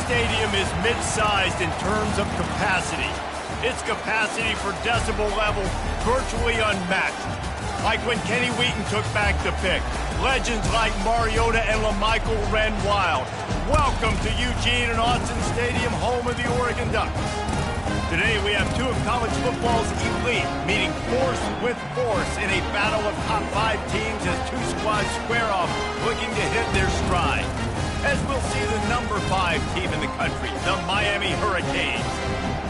stadium is mid-sized in terms of capacity. Its capacity for decibel level virtually unmatched. Like when Kenny Wheaton took back the pick. Legends like Mariota and LaMichael ran wild. Welcome to Eugene and Autzen Stadium, home of the Oregon Ducks. Today we have two of college football's elite meeting force with force in a battle of top 5 teams as two squads square off looking to hit their stride. As we'll see the number 5 team in the country, the Miami Hurricanes,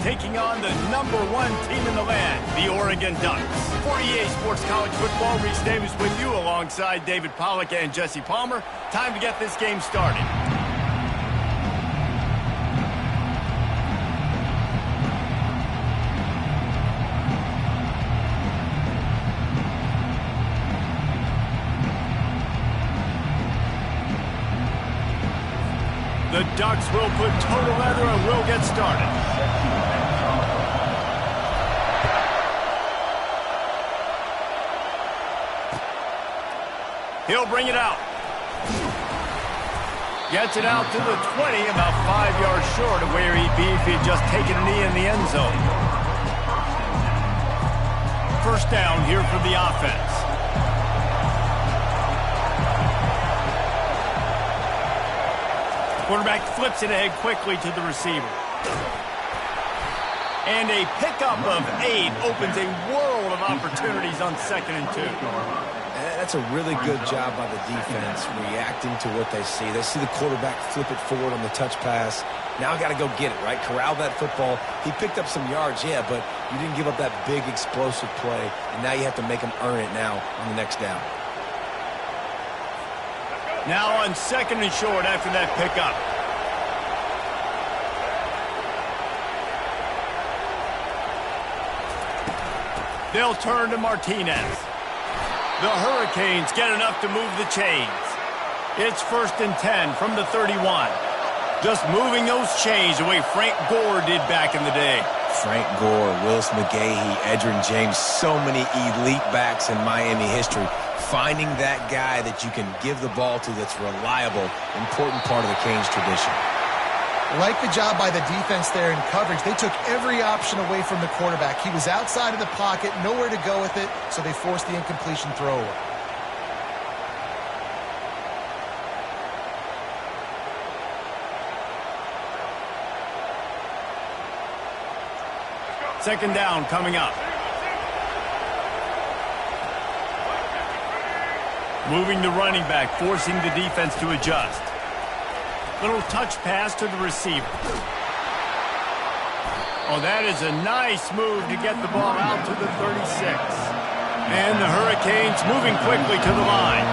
taking on the number 1 team in the land, the Oregon Ducks. For EA Sports College Football, Reese Davis with you alongside David Pollack and Jesse Palmer. Time to get this game started. The Ducks will put total leather and will get started. He'll bring it out. Gets it out to the 20, about 5 yards short of where he'd be if he'd just taken a knee in the end zone. First down here for the offense. Quarterback flips it ahead quickly to the receiver. And a pickup of 8 opens a world of opportunities on 2nd and 2. That's a really good job by the defense, reacting to what they see. They see the quarterback flip it forward on the touch pass. Now I got to go get it, right? Corral that football. He picked up some yards, yeah, but you didn't give up that big explosive play, and now you have to make him earn it now on the next down. Now on 2nd and short after that pickup. They'll turn to Martinez. The Hurricanes get enough to move the chains. It's 1st and 10 from the 31. Just moving those chains the way Frank Gore did back in the day. Frank Gore, Willis McGahee, Edgerrin James, so many elite backs in Miami history. Finding that guy that you can give the ball to that's reliable, important part of the Canes tradition. Like the job by the defense there in coverage. They took every option away from the quarterback. He was outside of the pocket, nowhere to go with it, so they forced the incompletion throw away. Second down coming up. Moving the running back, forcing the defense to adjust. Little touch pass to the receiver. Oh, that is a nice move to get the ball out to the 36. And the Hurricanes moving quickly to the line.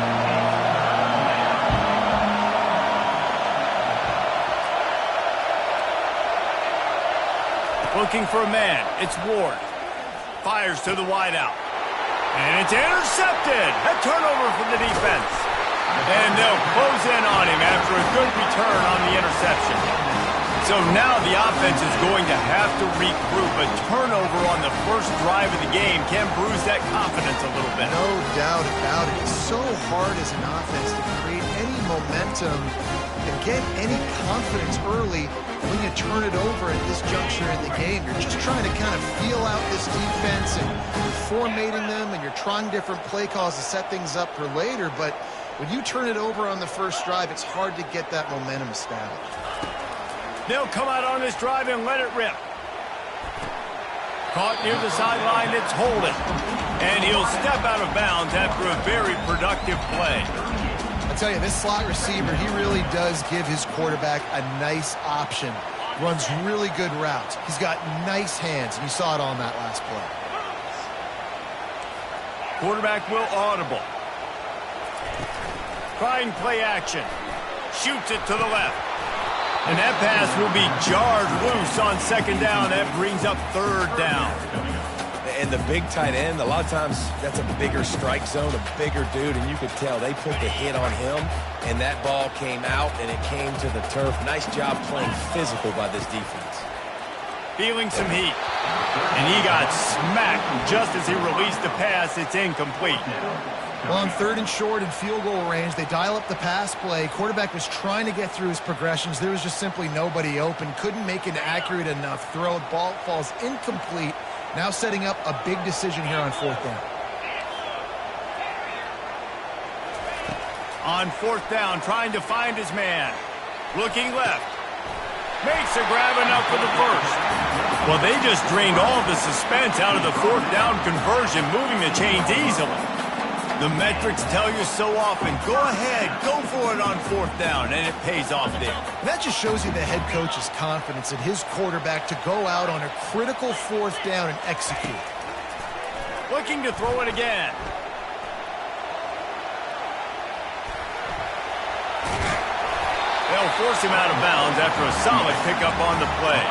Looking for a man. It's Ward. Fires to the wideout. And it's intercepted. A turnover from the defense. And they'll close in on him after a good return on the interception. So now the offense is going to have to regroup. A turnover on the first drive of the game can bruise that confidence a little bit. No doubt about it. It's so hard as an offense to create any momentum and get any confidence early when you turn it over at this juncture in the game. You're just trying to kind of feel out this defense and you're formatting them and you're trying different play calls to set things up for later. But when you turn it over on the first drive, it's hard to get that momentum established. They'll come out on this drive and let it rip. Caught near the sideline, it's Holden. And he'll step out of bounds after a very productive play. I tell you, this slot receiver, he really does give his quarterback a nice option. Runs really good routes. He's got nice hands, and you saw it on that last play. Quarterback will audible. Trying play action. Shoots it to the left. And that pass will be jarred loose on 2nd down. That brings up 3rd down. And the big tight end, a lot of times that's a bigger strike zone, a bigger dude, and you could tell they put the hit on him, and that ball came out, and it came to the turf. Nice job playing physical by this defense. Feeling some heat. And he got smacked just as he released the pass. It's incomplete. Well, on 3rd and short and field goal range, they dial up the pass play. Quarterback was trying to get through his progressions. There was just simply nobody open. Couldn't make an accurate enough throw. The ball falls incomplete. Now setting up a big decision here on 4th down. On 4th down, trying to find his man. Looking left. Makes a grab enough for the first. Well, they just drained all of the suspense out of the 4th down conversion, moving the chains easily. The metrics tell you so often, go ahead, go for it on 4th down, and it pays off there. And that just shows you the head coach's confidence in his quarterback to go out on a critical 4th down and execute. Looking to throw it again. They'll force him out of bounds after a solid pickup on the play.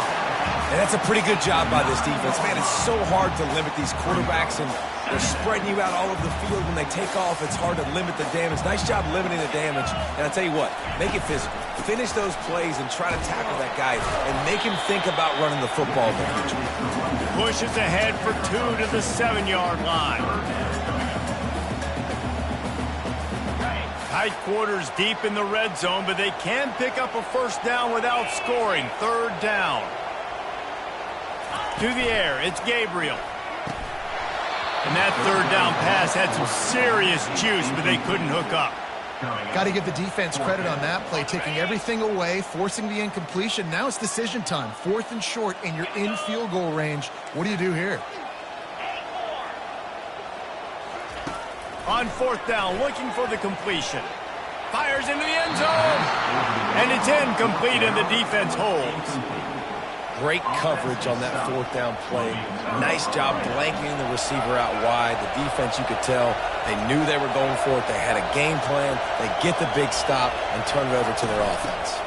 And that's a pretty good job by this defense. Man, it's so hard to limit these quarterbacks, and they're spreading you out all over the field. When they take off, it's hard to limit the damage. Nice job limiting the damage. And I'll tell you what, make it physical. Finish those plays and try to tackle that guy and make him think about running the football in the future. Pushes ahead for 2 to the 7-yard line. Tight quarters deep in the red zone, but they can pick up a first down without scoring. 3rd down. To the air, it's Gabriel. And that 3rd down pass had some serious juice, but they couldn't hook up. Got to give the defense credit on that play, taking everything away, forcing the incompletion. Now it's decision time. 4th and short, and you're in field goal range. What do you do here? On 4th down, looking for the completion. Fires into the end zone. And it's incomplete, and the defense holds. Great coverage on that 4th down play. Nice job blanketing the receiver out wide. The defense, you could tell, they knew they were going for it. They had a game plan. They get the big stop and turn it over to their offense.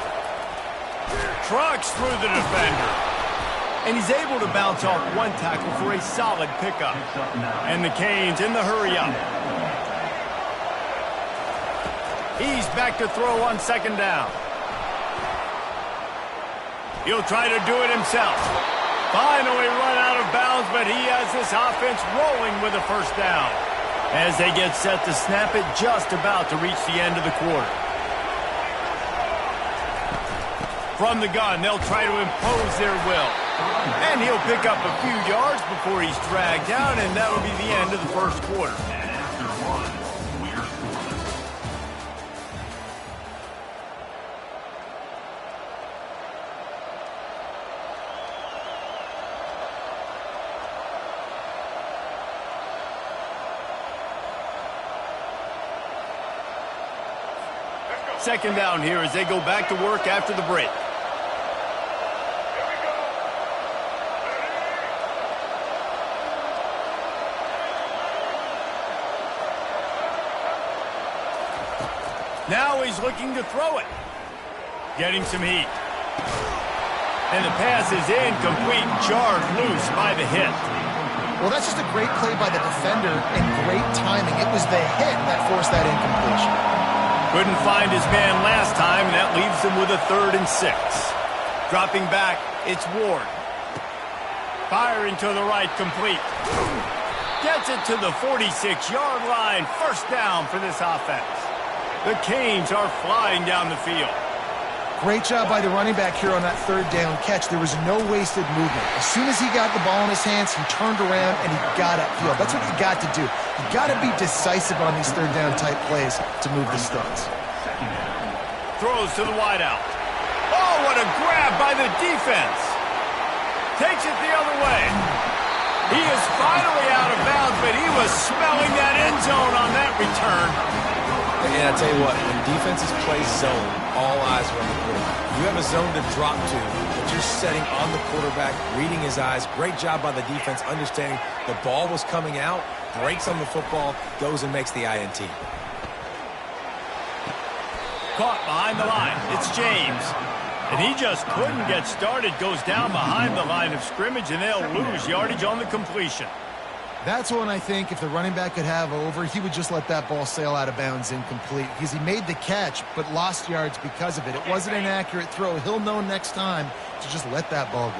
Trucks through the defender. And he's able to bounce off one tackle for a solid pickup. And the Canes in the hurry up. He's back to throw on 2nd down. He'll try to do it himself. Finally run out of bounds, but he has this offense rolling with a first down. As they get set to snap it, just about to reach the end of the quarter. From the gun, they'll try to impose their will. And he'll pick up a few yards before he's dragged down, and that'll be the end of the first quarter. Second down here as they go back to work after the break. Now he's looking to throw it. Getting some heat. And the pass is incomplete, jarred loose by the hit. Well, that's just a great play by the defender and great timing. It was the hit that forced that incompletion. Couldn't find his man last time, and that leaves him with a 3rd and 6. Dropping back, it's Ward. Firing to the right, complete. Gets it to the 46-yard line. First down for this offense. The Canes are flying down the field. Great job by the running back here on that 3rd down catch. There was no wasted movement. As soon as he got the ball in his hands, he turned around and he got upfield. That's what you got to do. You got to be decisive on these 3rd down type plays to move the sticks. Throws to the wideout. Oh, what a grab by the defense. Takes it the other way. He is finally out of bounds, but he was smelling that end zone on that return. And I tell you what, when defenses play zone, all eyes are on the quarterback. You have a zone to drop to, but you're setting on the quarterback, reading his eyes. Great job by the defense, understanding the ball was coming out, breaks on the football, goes and makes the INT. Caught behind the line. It's James. And he just couldn't get started. Goes down behind the line of scrimmage, and they'll lose yardage on the completion. That's one I think if the running back could have over, he would just let that ball sail out of bounds incomplete because he made the catch but lost yards because of it. It wasn't an accurate throw. He'll know next time to just let that ball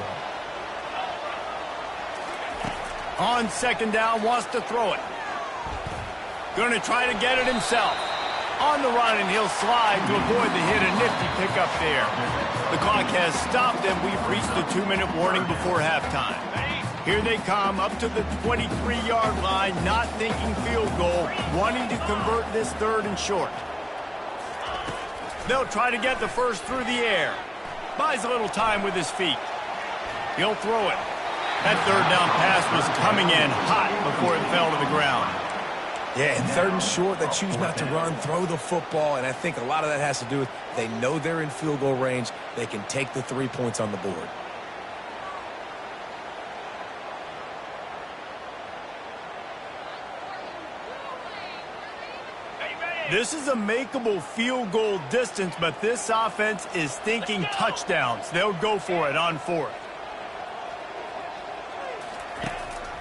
go. On 2nd down, wants to throw it. Going to try to get it himself. On the run, and he'll slide to avoid the hit. A nifty pickup there. The clock has stopped, and we've reached the 2-minute warning before halftime. Here they come up to the 23-yard line, not thinking field goal, wanting to convert this 3rd and short. They'll try to get the first through the air. Buys a little time with his feet. He'll throw it. That 3rd down pass was coming in hot before it fell to the ground. Yeah, and 3rd and short, they choose not to run, throw the football, and I think a lot of that has to do with they know they're in field goal range. They can take the 3 points on the board. This is a makeable field goal distance, but this offense is thinking touchdowns. They'll go for it on 4th.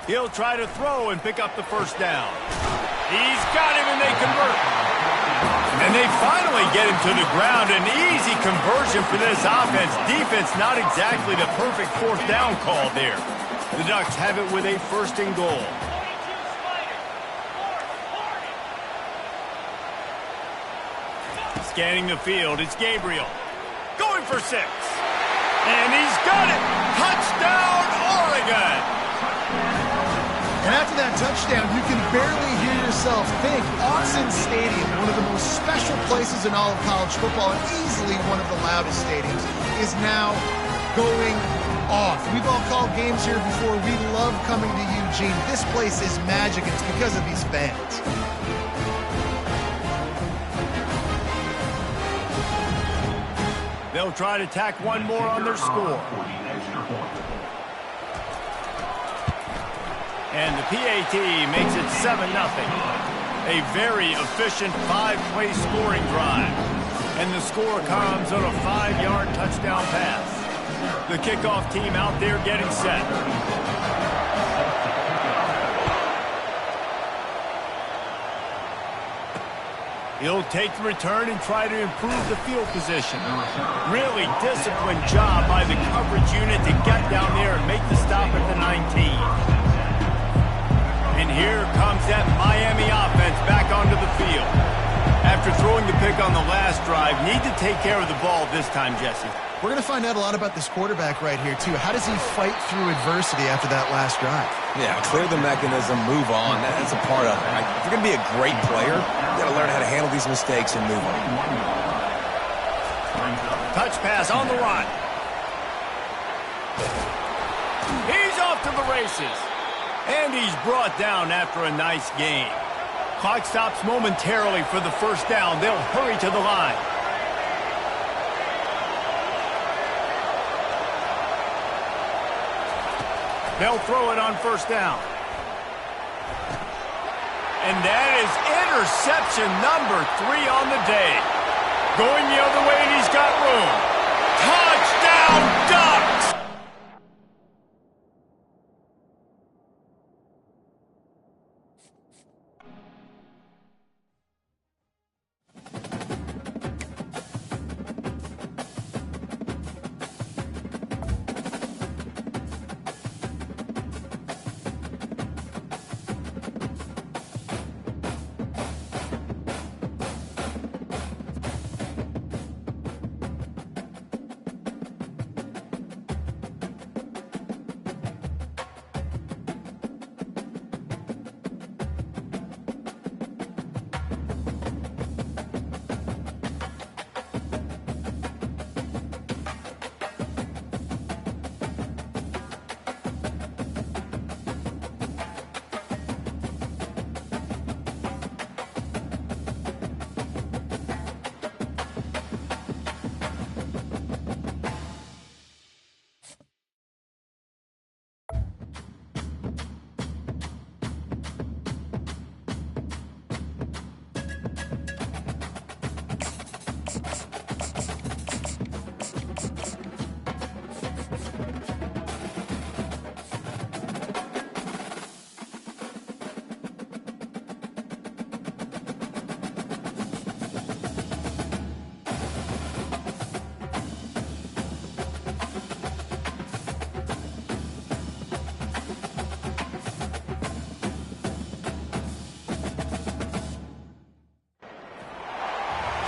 He'll try to throw and pick up the first down. He's got him, and they convert. And they finally get him to the ground. An easy conversion for this offense. Defense not exactly the perfect 4th down call there. The Ducks have it with a 1st and goal. Scanning the field, it's Gabriel. Going for 6. And he's got it. Touchdown, Oregon. And after that touchdown, you can barely hear yourself think. Autzen Stadium, one of the most special places in all of college football, and easily one of the loudest stadiums, is now going off. We've all called games here before. We love coming to Eugene. This place is magic, and it's because of these fans. They'll try to tack one more on their score. And the PAT makes it 7-0. A very efficient 5-play scoring drive. And the score comes on a 5-yard touchdown pass. The kickoff team out there getting set. He'll take the return and try to improve the field position. Really disciplined job by the coverage unit to get down there and make the stop at the 19. And here comes that Miami offense back onto the field. After throwing the pick on the last drive, need to take care of the ball this time, Jesse. We're going to find out a lot about this quarterback right here, too. How does he fight through adversity after that last drive? Yeah, clear the mechanism, move on. That's a part of it. Right? If you're going to be a great player, you got to learn how to handle these mistakes and move on. Touch pass on the run. He's off to the races. And he's brought down after a nice gain. Clock stops momentarily for the first down. They'll hurry to the line. They'll throw it on first down. And that is interception number 3 on the day. Going the other way, and he's got room. Touchdown, Ducks!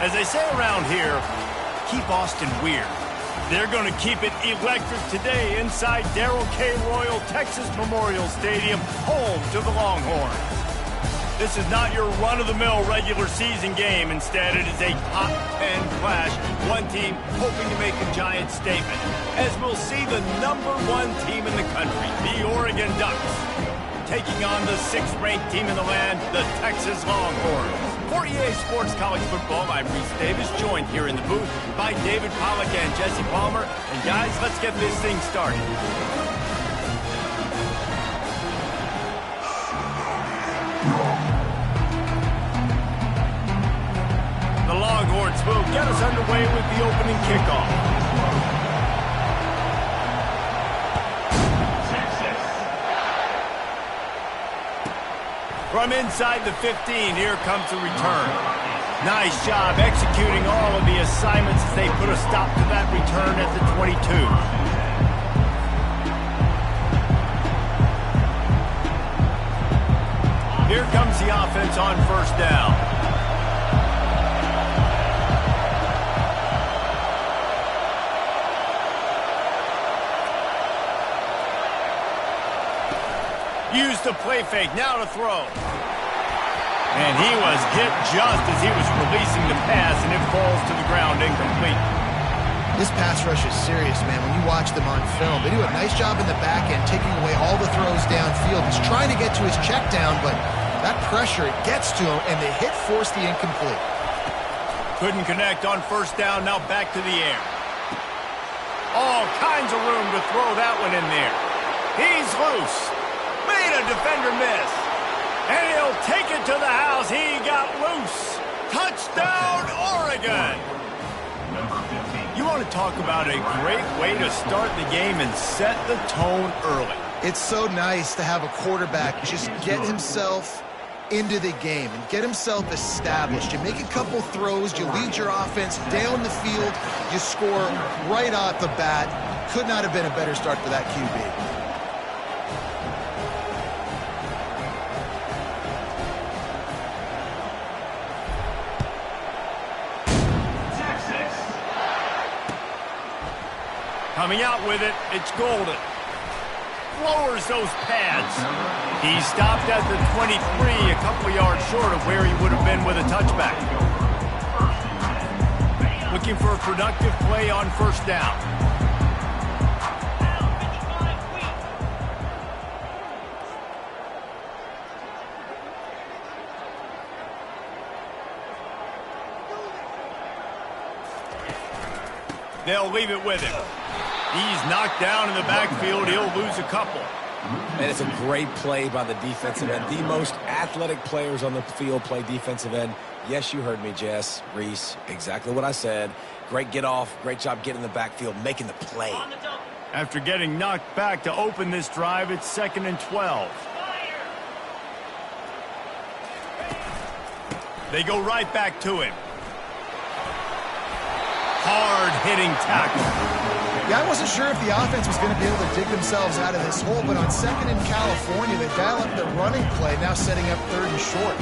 As they say around here, keep Austin weird. They're going to keep it electric today inside Darrell K. Royal Texas Memorial Stadium, home to the Longhorns. This is not your run-of-the-mill regular season game. Instead, it is a top 10 clash. One team hoping to make a giant statement, as we'll see the #1 team in the country, the Oregon Ducks, taking on the 6th-ranked team in the land, the Texas Longhorns. For EA Sports College Football, I'm Reese Davis, joined here in the booth by David Pollack and Jesse Palmer. And guys, let's get this thing started. The Longhorns will get us underway with the opening kickoff. From inside the 15, here comes the return. Nice job executing all of the assignments as they put a stop to that return at the 22. Here comes the offense on first down. Use the play fake, now to throw. And he was hit just as he was releasing the pass, and it falls to the ground incomplete. This pass rush is serious, man. When you watch them on film, they do a nice job in the back end, taking away all the throws downfield. He's trying to get to his check down, but that pressure, it gets to him, and the hit forced the incomplete. Couldn't connect on first down, now back to the air. All kinds of room to throw that one in there. He's loose. Made a defender miss. And he'll take it to the house. He got loose. Touchdown, Oregon. You want to talk about a great way to start the game and set the tone early. It's so nice to have a quarterback just get himself into the game and get himself established. You make a couple throws, you lead your offense down the field, you score right off the bat. Could not have been a better start for that QB. Coming out with it, it's Golden. Lowers those pads. He stopped at the 23, a couple yards short of where he would have been with a touchback. Looking for a productive play on first down. They'll leave it with him. He's knocked down in the backfield. He'll lose a couple. And it's a great play by the defensive end. The most athletic players on the field play defensive end. Yes, you heard me, Jess, Reese. Exactly what I said. Great get off. Great job getting in the backfield, making the play. After getting knocked back to open this drive, it's 2nd and 12. They go right back to him. Hard-hitting tackle. Yeah, I wasn't sure if the offense was going to be able to dig themselves out of this hole, but on 2nd in California, they dial up the running play, now setting up 3rd and short.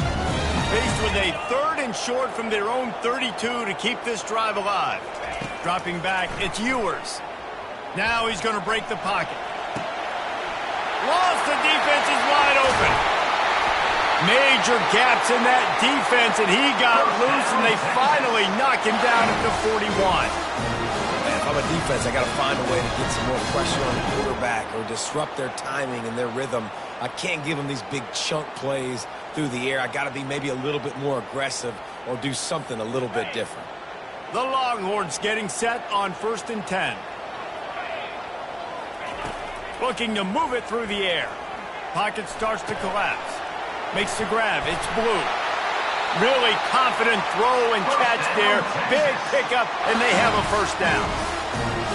Faced with a 3rd and short from their own 32 to keep this drive alive. Dropping back, it's Ewers. Now he's going to break the pocket. Lost, the defense is wide open. Major gaps in that defense, and he got loose, and they finally knock him down at the 41. If I'm a defense, I got to find a way to get some more pressure on the quarterback or disrupt their timing and their rhythm. I can't give them these big chunk plays through the air. I got to be maybe a little bit more aggressive or do something a little bit different. The Longhorns getting set on 1st and 10. Looking to move it through the air. Pocket starts to collapse. Makes the grab. It's Blue. Really confident throw and catch there. Big pickup, and they have a first down.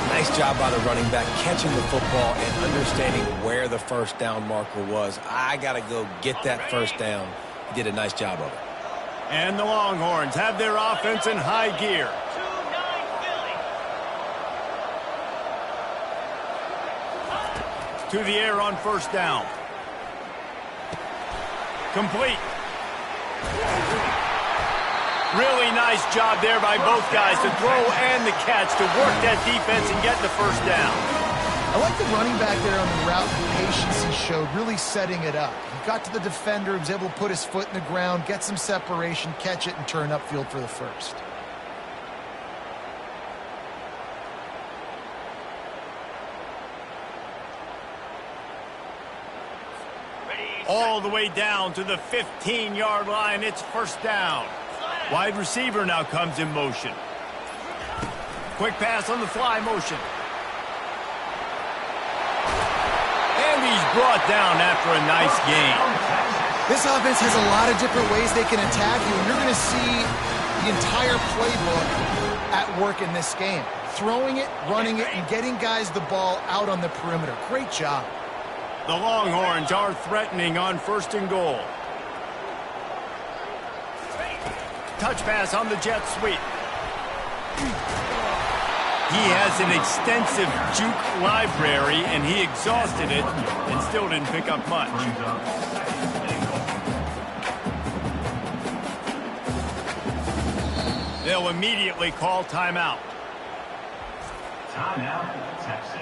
Nice job by the running back catching the football and understanding where the first down marker was. I got to go get that first down. He did a nice job of it. And the Longhorns have their offense in high gear. To the air on first down. Complete. Really nice job there by both guys to throw and the catch to work that defense and get the first down. I like the running back there on the route, the patience he showed, really setting it up. He got to the defender, he was able to put his foot in the ground, get some separation, catch it, and turn upfield for the first. All the way down to the 15-yard line. It's first down. Wide receiver now comes in motion. Quick pass on the fly motion. And he's brought down after a nice gain. This offense has a lot of different ways they can attack you, and you're going to see the entire playbook at work in this game. Throwing it, running it, and getting guys the ball out on the perimeter. Great job. The Longhorns are threatening on first and goal. Touch pass on the jet sweep. He has an extensive juke library, and he exhausted it and still didn't pick up much. They'll immediately call timeout. Timeout, Texas.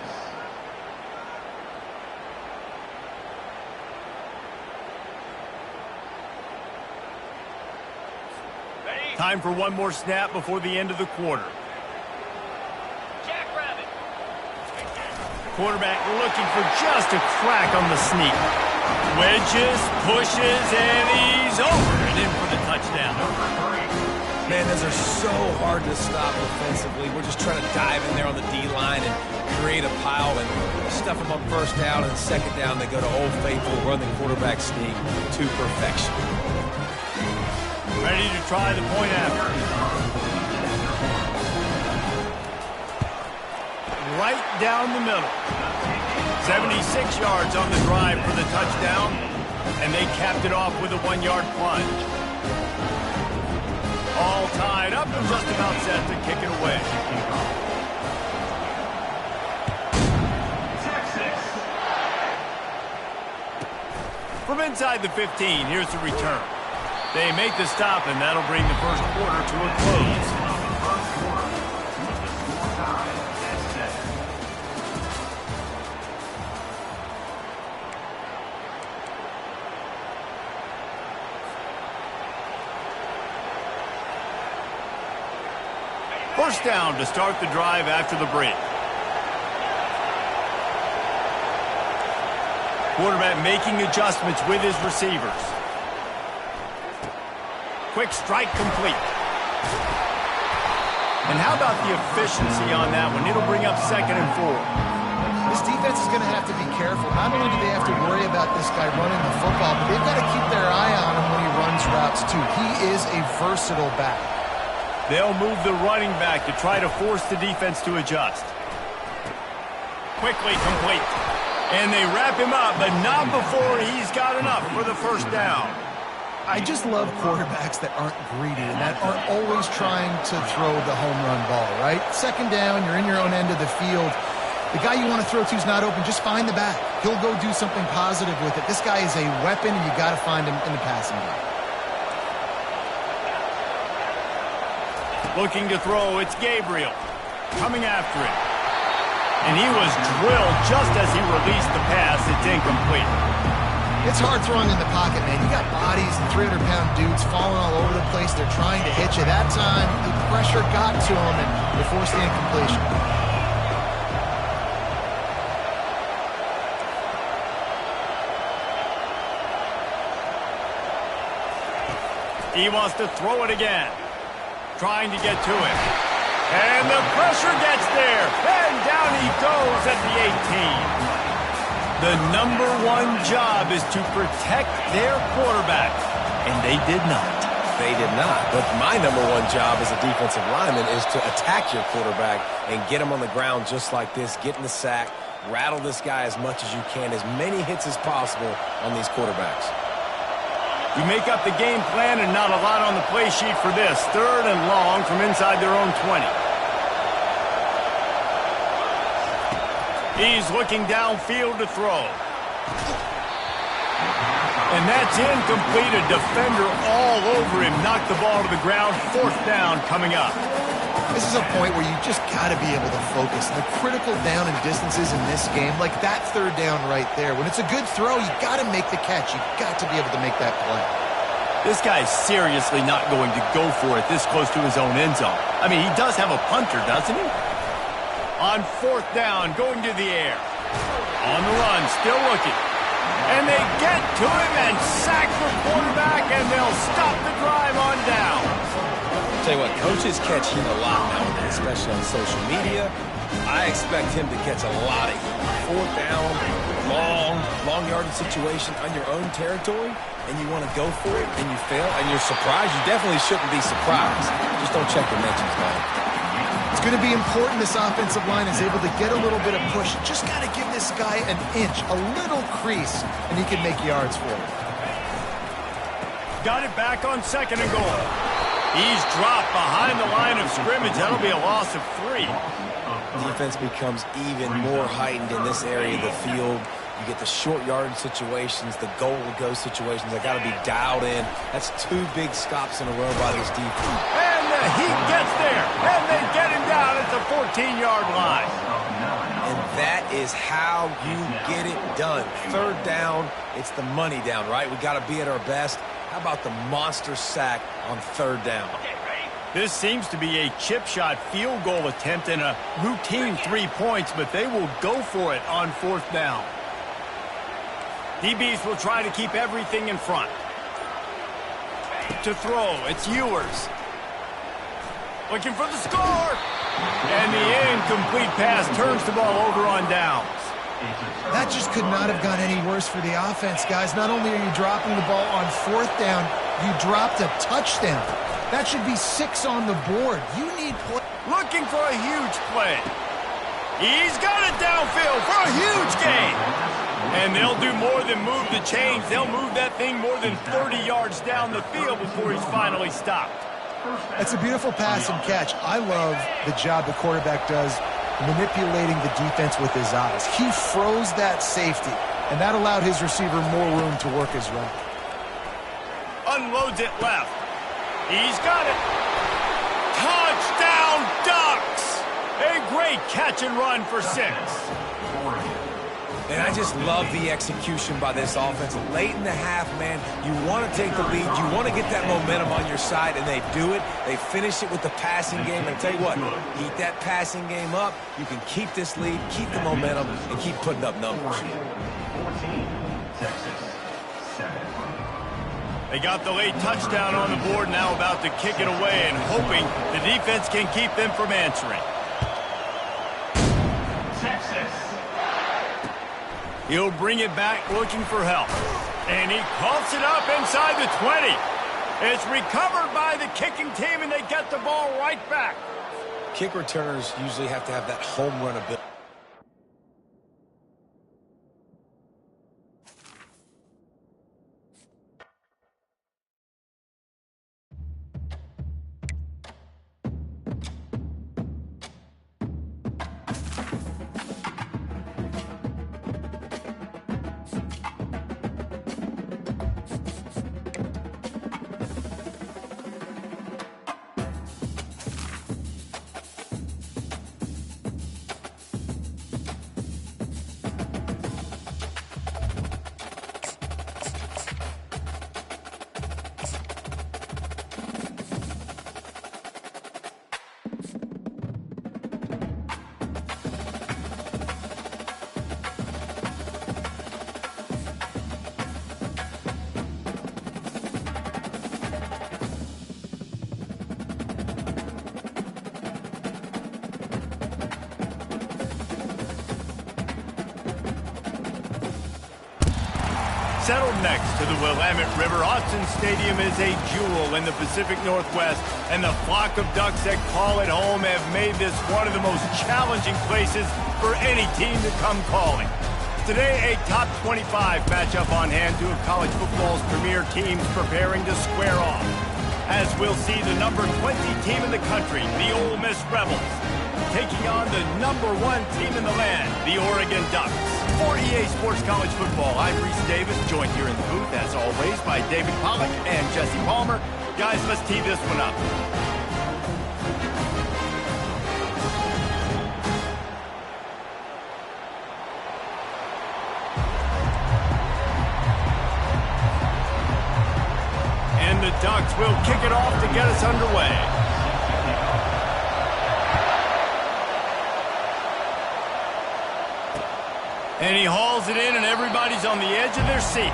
Time for one more snap before the end of the quarter. Quarterback looking for just a crack on the sneak. Wedges, pushes, and he's over and in for the touchdown. Man, those are so hard to stop defensively. We're just trying to dive in there on the D-line and create a pile and stuff them up first down, and second down they go to Old Faithful, run the quarterback sneak to perfection. Ready to try the point after. Right down the middle. 76 yards on the drive for the touchdown, and they capped it off with a 1-yard plunge. All tied up and just about set to kick it away. From inside the 15, here's the return. They make the stop, and that'll bring the first quarter to a close. First down to start the drive after the break. Quarterback making adjustments with his receivers. Quick strike complete. And how about the efficiency on that one? It'll bring up 2nd and 4. This defense is going to have to be careful. Not only do they have to worry about this guy running the football, but they've got to keep their eye on him when he runs routes too. He is a versatile back. They'll move the running back to try to force the defense to adjust. Quickly complete. And they wrap him up, but not before he's got enough for the first down. I just love quarterbacks that aren't greedy and that aren't always trying to throw the home run ball, right? Second down, you're in your own end of the field. The guy you want to throw to is not open. Just find the back. He'll go do something positive with it. This guy is a weapon, and you got to find him in the passing game. Looking to throw, it's Gabriel. Coming after it. And he was drilled just as he released the pass. It's incomplete. It's hard throwing in the pocket, man. You got bodies and 300-pound dudes falling all over the place. They're trying to hit you. That time, the pressure got to him, and they forced the incompletion. He wants to throw it again. Trying to get to it. And the pressure gets there. And down he goes at the 18. The #1 job is to protect their quarterback. And they did not. They did not. But my #1 job as a defensive lineman is to attack your quarterback and get him on the ground just like this, get in the sack, rattle this guy as much as you can, as many hits as possible on these quarterbacks. You make up the game plan and not a lot on the play sheet for this. 3rd and long from inside their own 20. He's looking downfield to throw. And that's incomplete. A defender all over him. Knocked the ball to the ground. 4th down coming up. This is a point where you just got to be able to focus. The critical down and distances in this game, like that 3rd down right there. When it's a good throw, you got to make the catch. You got to be able to make that play. This guy's seriously not going to go for it this close to his own end zone. I mean, he does have a punter, doesn't he? On 4th down, going to the air. On the run, still looking. And they get to him and sack the quarterback, and they'll stop the drive on down. Tell you what, coaches catch heat a lot nowadays, especially on social media. I expect him to catch a lot of heat. 4th down, long yardage situation on your own territory, and you want to go for it, and you fail, and you're surprised. You definitely shouldn't be surprised. Just don't check your mentions, man. It's going to be important this offensive line is able to get a little bit of push. Just got to give this guy an inch, a little crease, and he can make yards for it. Got it back on 2nd and goal. He's dropped behind the line of scrimmage. That'll be a loss of 3. Defense becomes even more heightened in this area of the field. You get the short yardage situations, the goal-to-go situations. They got to be dialed in. That's 2 big stops in a row by this defense. And he gets there, and they get him down at the 14-yard line. And that is how you get it done. 3rd down, it's the money down, right? We got to be at our best. How about the monster sack on 3rd down? This seems to be a chip shot field goal attempt and a routine 3 points, but they will go for it on 4th down. DBs will try to keep everything in front. To throw, it's Ewers. Looking for the score. And the incomplete pass turns the ball over on downs. That just could not have gone any worse for the offense, guys. Not only are you dropping the ball on 4th down, you dropped a touchdown. That should be 6 on the board. You need play. Looking for a huge play. He's got it downfield for a huge gain. And they'll do more than move the chains. They'll move that thing more than 30 yards down the field before he's finally stopped. That's a beautiful pass and catch. I love the job the quarterback does manipulating the defense with his eyes. He froze that safety, and that allowed his receiver more room to work his route. Unloads it left. He's got it. Touchdown, Ducks! A great catch and run for 6. And I just love the execution by this offense. Late in the half, man, you want to take the lead. You want to get that momentum on your side, and they do it. They finish it with the passing game. And I tell you what, keep that passing game up. You can keep this lead, keep the momentum, and keep putting up numbers. They got the late touchdown on the board, now about to kick it away and hoping the defense can keep them from answering. He'll bring it back looking for help. And he coughs it up inside the 20. It's recovered by the kicking team, and they get the ball right back. Kick returners usually have to have that home run ability. Settled next to the Willamette River, Autzen Stadium is a jewel in the Pacific Northwest, and the flock of Ducks that call it home have made this one of the most challenging places for any team to come calling. Today, a top 25 matchup on hand, two of college football's premier teams preparing to square off. As we'll see the number 20 team in the country, the Ole Miss Rebels, taking on the number 1 team in the land, the Oregon Ducks. For EA Sports College Football, I'm Reese Davis, joined here in the booth, as always, by David Pollack and Jesse Palmer. Guys, let's tee this one up. And the Ducks will kick it off to get us underway. And he hauls it in, and everybody's on the edge of their seats.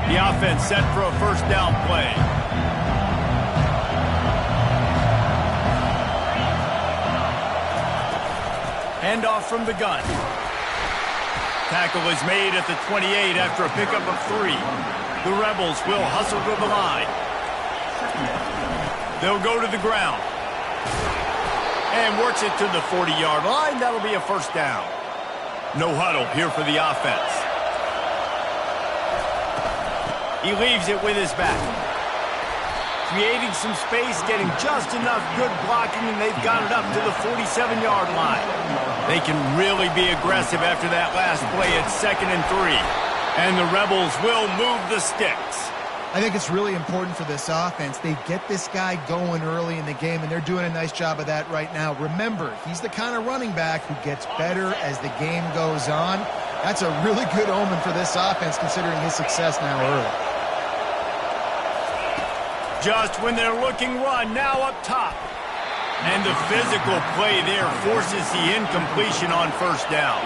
The offense set for a first down play. Handoff from the gun. Tackle is made at the 28 after a pickup of 3. The Rebels will hustle to the line. They'll go to the ground. And works it to the 40-yard line. That'll be a first down. No huddle here for the offense. He leaves it with his back. Creating some space, getting just enough good blocking, and they've got it up to the 47-yard line. They can really be aggressive after that last play at 2nd and 3. And the Rebels will move the sticks. I think it's really important for this offense. They get this guy going early in the game, and they're doing a nice job of that right now. Remember, he's the kind of running back who gets better as the game goes on. That's a really good omen for this offense, considering his success now early. Just when they're looking run, now up top. And the physical play there forces the incompletion on first down.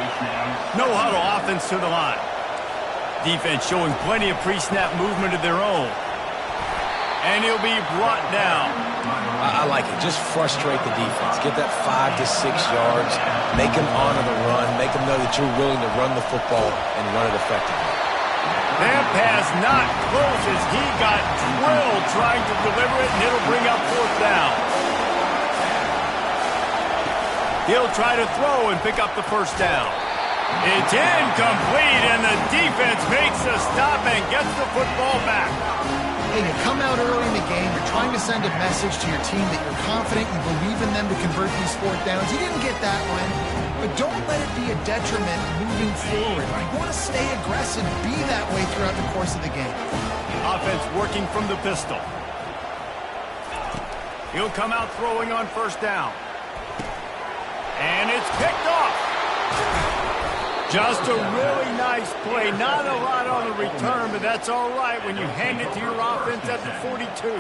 No huddle offense to the line. Defense showing plenty of pre-snap movement of their own. And he'll be brought down. I like it. Just frustrate the defense. Get that 5 to 6 yards. Make them honor the run. Make them know that you're willing to run the football and run it effectively. That pass not close as he got drilled trying to deliver it, and it'll bring up fourth down. He'll try to throw and pick up the first down. It's incomplete, and the defense makes a stop and gets the football back. Hey, you come out early in the game, you're trying to send a message to your team that you're confident, you believe in them to convert these fourth downs. You didn't get that one, but don't let it be a detriment moving forward. You want to stay aggressive, be that way throughout the course of the game. Offense working from the pistol. He'll come out throwing on first down. And it's picked off. Just a really nice play. Not a lot on the return, but that's all right when you hand it to your offense at the 42.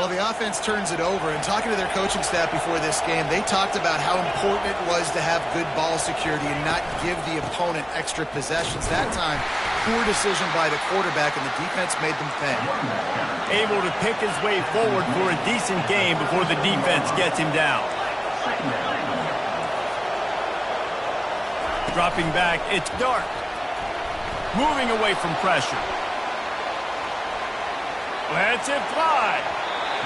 Well, the offense turns it over, and talking to their coaching staff before this game, they talked about how important it was to have good ball security and not give the opponent extra possessions. That time, poor decision by the quarterback, and the defense made them pay. Able to pick his way forward for a decent game before the defense gets him down. Dropping back, it's Dark. Moving away from pressure. Lets it fly.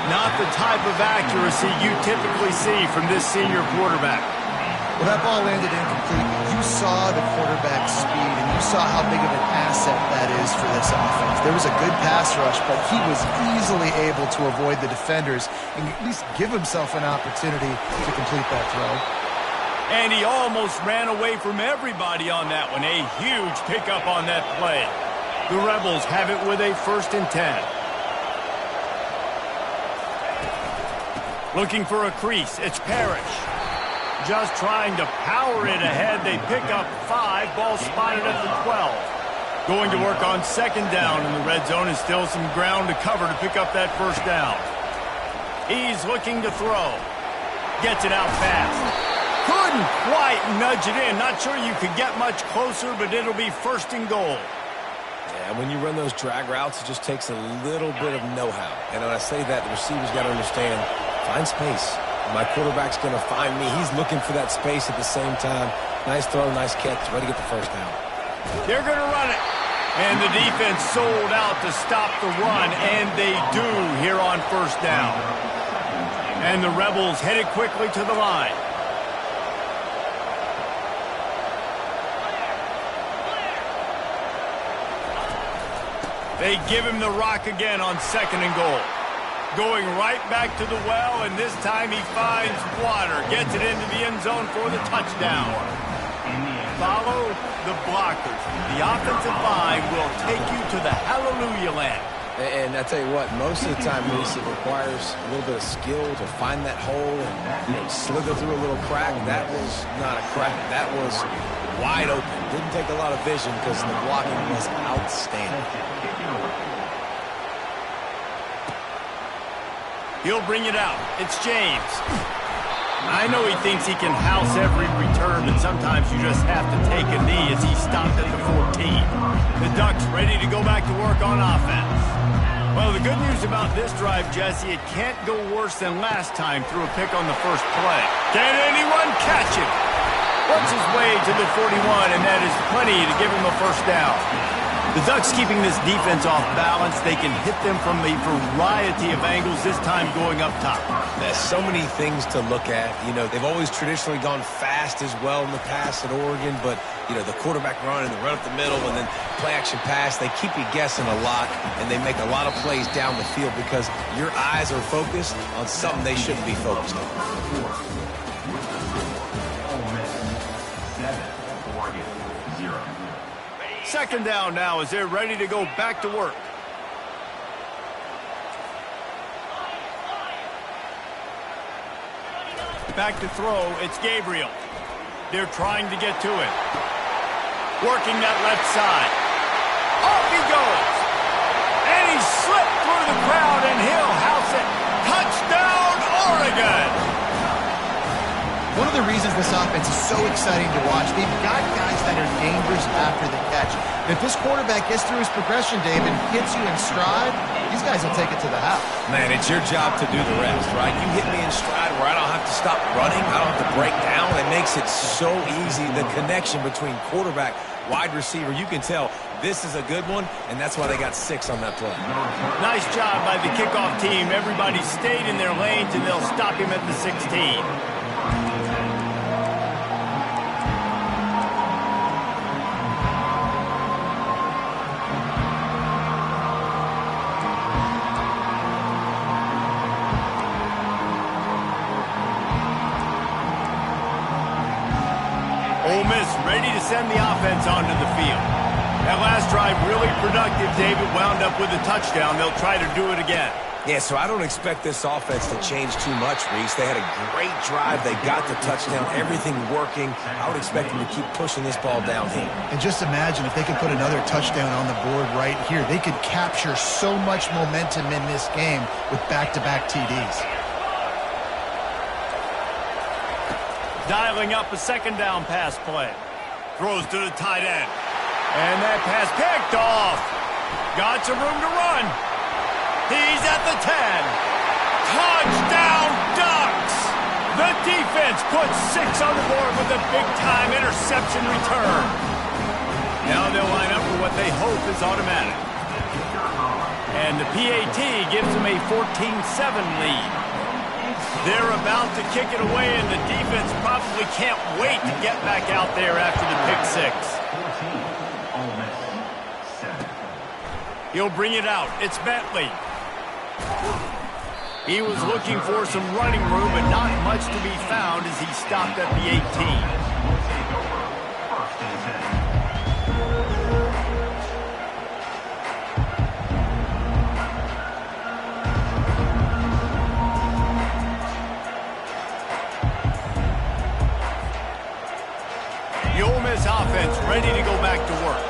Not the type of accuracy you typically see from this senior quarterback. Well, that ball landed incomplete. You saw the quarterback's speed, and you saw how big of an asset that is for this offense. There was a good pass rush, but he was easily able to avoid the defenders and at least give himself an opportunity to complete that throw. And he almost ran away from everybody on that one. A huge pickup on that play. The Rebels have it with a 1st and 10. Looking for a crease, it's Parrish. Just trying to power it ahead. They pick up 5, ball spotted at the 12. Going to work on 2nd down in the red zone, and still some ground to cover to pick up that first down. He's looking to throw. Gets it out fast. Couldn't quite nudge it in. Not sure you could get much closer, but it'll be 1st and goal. Yeah, when you run those drag routes, it just takes a little bit of know-how. And when I say that, the receivers got to understand, find space. My quarterback's going to find me. He's looking for that space at the same time. Nice throw, nice catch. Ready to get the first down. They're going to run it. And the defense sold out to stop the run, and they do here on first down. And the Rebels headed quickly to the line. They give him the rock again on 2nd and goal. Going right back to the well, and this time he finds water. Gets it into the end zone for the touchdown. Follow the blockers. The offensive line will take you to the hallelujah land. And I tell you what, most of the time, Reese, it requires a little bit of skill to find that hole and slither through a little crack. That was not a crack. That was wide open. Didn't take a lot of vision because the blocking was outstanding. He'll bring it out. It's James. I know he thinks he can house every return, but sometimes you just have to take a knee as he stopped at the 14. The Ducks ready to go back to work on offense. Well, the good news about this drive, Jesse, it can't go worse than last time through a pick on the first play. Can anyone catch him? Works his way to the 41, and that is plenty to give him a first down. The Ducks keeping this defense off balance. They can hit them from a variety of angles, this time going up top. There's so many things to look at. You know, they've always traditionally gone fast as well in the past at Oregon, but, you know, the quarterback run and the run up the middle and then play-action pass, they keep you guessing a lot, and they make a lot of plays down the field because your eyes are focused on something they shouldn't be focused on. 2nd down now as they're ready to go back to work. Back to throw, it's Gabriel. They're trying to get to it. Working that left side. Off he goes. And he slipped through the crowd and he'll house it. Touchdown, Oregon! One of the reasons this offense is so exciting to watch, they've got guys that are dangerous after the catch. And if this quarterback gets through his progression, David, hits you in stride, these guys will take it to the house. Man, it's your job to do the rest, right? You hit me in stride where I don't have to stop running. I don't have to break down. It makes it so easy. The connection between quarterback, wide receiver, you can tell this is a good one, and that's why they got 6 on that play. Nice job by the kickoff team. Everybody stayed in their lanes, and they'll stop him at the 16. Ole Miss ready to send the offense onto the field. That last drive really productive. David wound up with a touchdown. They'll try to do it again. Yeah, so I don't expect this offense to change too much, Reese. They had a great drive. They got the touchdown, everything working. I would expect them to keep pushing this ball downhill. And just imagine if they could put another touchdown on the board right here. They could capture so much momentum in this game with back-to-back TDs. Dialing up a 2nd down pass play. Throws to the tight end. And that pass picked off. Got some room to run. He's at the 10. Touchdown, Ducks! The defense puts 6 on the board with a big-time interception return. Now they'll line up for what they hope is automatic. And the PAT gives them a 14-7 lead. They're about to kick it away, and the defense probably can't wait to get back out there after the pick 6. He'll bring it out. It's Bentley. He was looking for some running room, but not much to be found as he stopped at the 18. The Ole Miss offense ready to go back to work.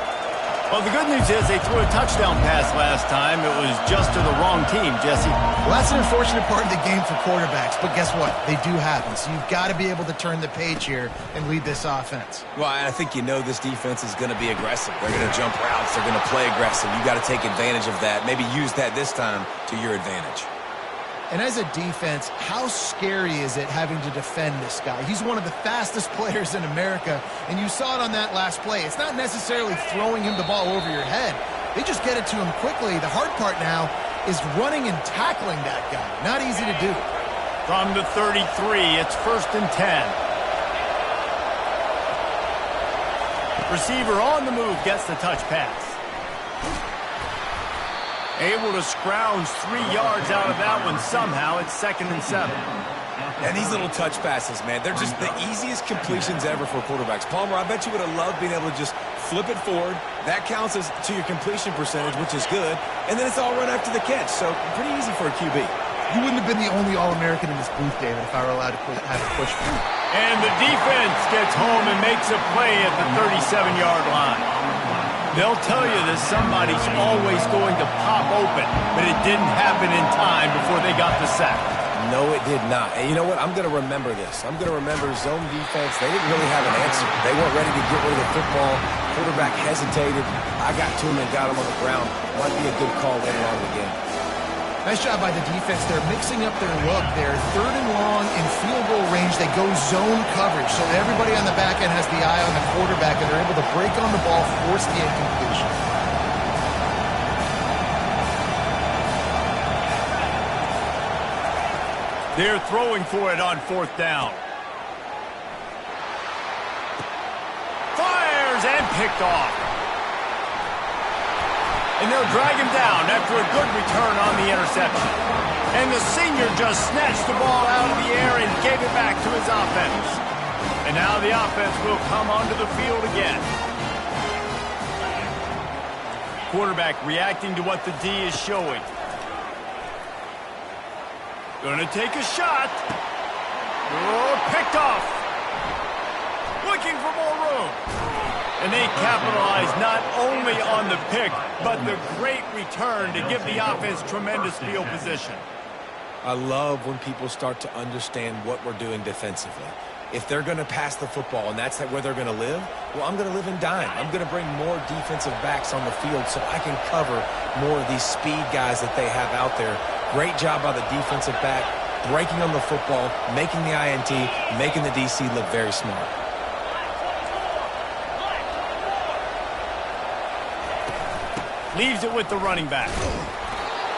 Well, the good news is they threw a touchdown pass last time. It was just to the wrong team, Jesse. Well, that's an unfortunate part of the game for quarterbacks, but guess what? They do happen, so you've got to be able to turn the page here and lead this offense. Well, I think you know this defense is going to be aggressive. They're going to jump routes. They're going to play aggressive. You got to take advantage of that. Maybe use that this time to your advantage. And as a defense, how scary is it having to defend this guy? He's one of the fastest players in America, and you saw it on that last play. It's not necessarily throwing him the ball over your head. They just get it to him quickly. The hard part now is running and tackling that guy. Not easy to do. From the 33, it's 1st and 10. Receiver on the move gets the touch pass. Able to scrounge 3 yards out of that one somehow. It's 2nd and 7. And these little touch passes, man, they're just the easiest completions ever for quarterbacks. Palmer, I bet you would have loved being able to just flip it forward. That counts as to your completion percentage, which is good. And then it's all run after the catch. So pretty easy for a QB. You wouldn't have been the only All-American in this booth, David, if I were allowed to have a push through. And the defense gets home and makes a play at the 37-yard line. They'll tell you that somebody's always going to pop open, but it didn't happen in time before they got the sack. No, it did not. And you know what? I'm going to remember this. I'm going to remember zone defense. They didn't really have an answer. They weren't ready to get rid of the football. Quarterback hesitated. I got to him and got him on the ground. Might be a good call later on in the game. Nice job by the defense. They're mixing up their look. They're 3rd and long in field goal range. They go zone coverage. So everybody on the back end has the eye on the quarterback, and they're able to break on the ball, force the incompletion. They're throwing for it on 4th down. Fires and picked off. And they'll drag him down after a good return on the interception. And the senior just snatched the ball out of the air and gave it back to his offense. And now the offense will come onto the field again. Quarterback reacting to what the D is showing. Gonna take a shot. Oh, picked off. Looking for more room. And they capitalize not only on the pick, but the great return to give the offense tremendous field position. I love when people start to understand what we're doing defensively. If they're going to pass the football and that's where they're going to live, well, I'm going to live in dime. I'm going to bring more defensive backs on the field so I can cover more of these speed guys that they have out there. Great job by the defensive back, breaking on the football, making the INT, making the DC look very smart. Leaves it with the running back.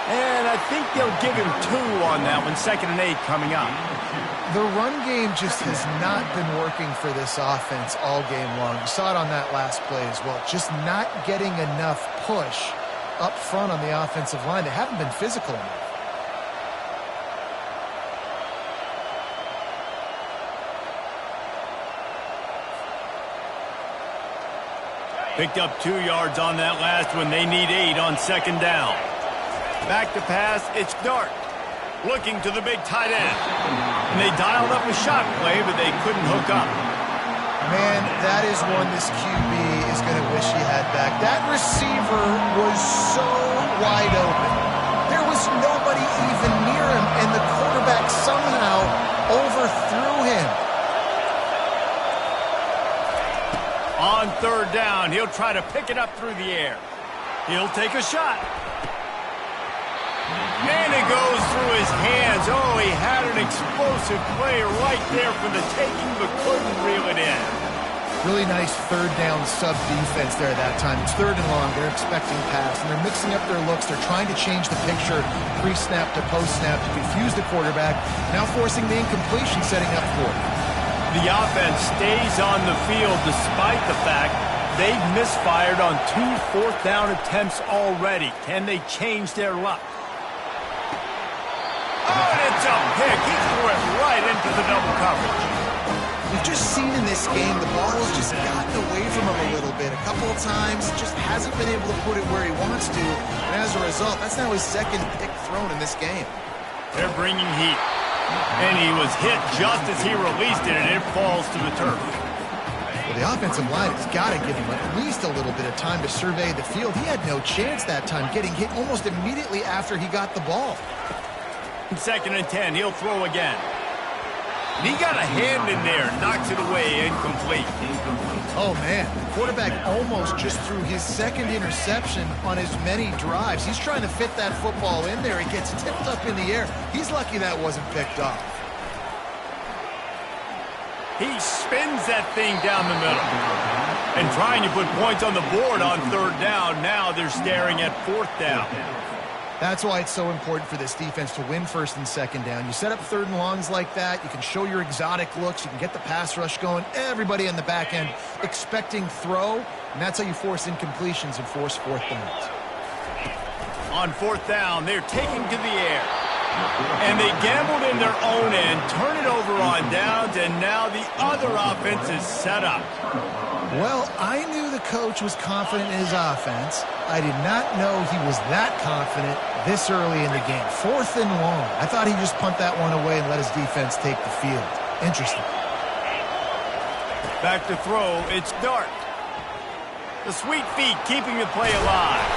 And I think they'll give him 2 on that one. 2nd and 8 coming up. The run game just has not been working for this offense all game long. You saw it on that last play as well. Just not getting enough push up front on the offensive line. They haven't been physical enough. Picked up 2 yards on that last one. They need 8 on 2nd down. Back to pass, it's Dart. Looking to the big tight end. And they dialed up a shot play, but they couldn't hook up. Man, that is one this QB is going to wish he had back. That receiver was so wide open. There was nobody even near him, and the quarterback somehow overthrew him. On 3rd down, he'll try to pick it up through the air. He'll take a shot. And it goes through his hands. Oh, he had an explosive play right there for the taking, but couldn't reel it in. Really nice 3rd down sub defense there at that time. It's 3rd and long. They're expecting pass, and they're mixing up their looks. They're trying to change the picture pre-snap to post-snap to confuse the quarterback, now forcing the incompletion, setting up for it. The offense stays on the field despite the fact they've misfired on 2 4th down attempts already. Can they change their luck? Oh, and it's a pick. He threw it right into the double coverage. We've just seen in this game the ball has just gotten away from him a little bit. A couple of times, just hasn't been able to put it where he wants to. And as a result, that's now his 2nd pick thrown in this game. They're bringing heat. And he was hit just as he released it, and it falls to the turf. Well, the offensive line has got to give him at least a little bit of time to survey the field. He had no chance that time, getting hit almost immediately after he got the ball. 2nd and 10, he'll throw again. And he got a hand in there, knocks it away, incomplete. Oh, man. The quarterback almost just threw his 2nd interception on as many drives. He's trying to fit that football in there. It gets tipped up in the air. He's lucky that wasn't picked off. He spins that thing down the middle. And trying to put points on the board on 3rd down. Now they're staring at 4th down. That's why it's so important for this defense to win 1st and 2nd down. You set up 3rd and longs like that. You can show your exotic looks. You can get the pass rush going. Everybody on the back end expecting throw. And that's how you force incompletions and force 4th downs. On 4th down, they're taking to the air. And they gambled in their own end, turn it over on downs, and now the other offense is set up. Well, I knew the coach was confident in his offense. I did not know he was that confident this early in the game. 4th and long. I thought he'd just punt that one away and let his defense take the field. Interesting. Back to throw, it's Dart. The sweet feet keeping the play alive.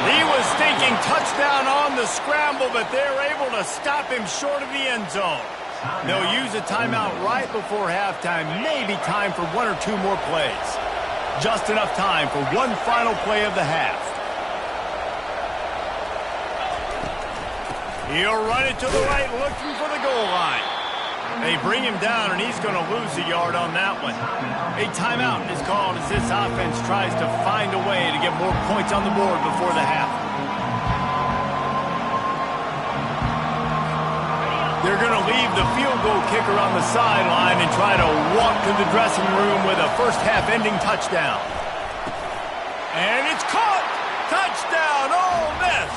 He was thinking touchdown on the scramble, but they're able to stop him short of the end zone. They'll use a timeout right before halftime, maybe time for 1 or 2 more plays. Just enough time for one final play of the half. He'll run it to the right, looking for the goal line. They bring him down, and he's going to lose a yard on that one. A timeout is called as this offense tries to find a way to get more points on the board before the half. They're going to leave the field goal kicker on the sideline and try to walk to the dressing room with a first-half ending touchdown. And it's caught! Touchdown, Ole Miss!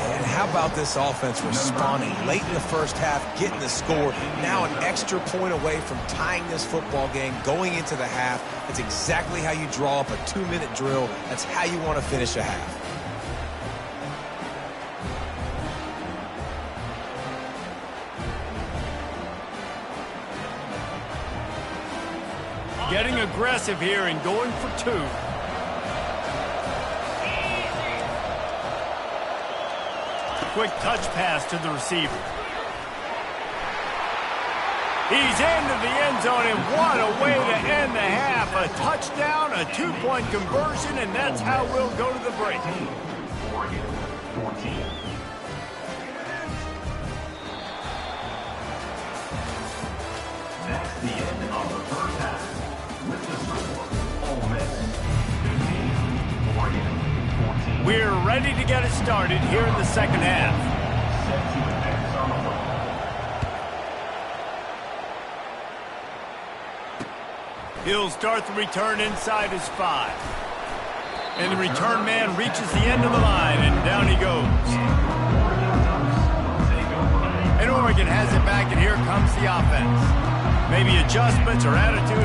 And how about this offense responding late in the first half, getting the score, now an extra point away from tying this football game, going into the half. That's exactly how you draw up a 2-minute drill. That's how you want to finish a half. Getting aggressive here and going for 2. Quick touch pass to the receiver. He's into the end zone, and what a way to end the half. A touchdown, a 2-point conversion, and that's how we'll go to the break. That's the end of the first half. With the score, Ole Miss 15, Oregon 14. We're ready to get it started here in the second half. He'll start the return inside his 5. And the return man reaches the end of the line, and down he goes. And Oregon has it back, and here comes the offense. Maybe adjustments or attitude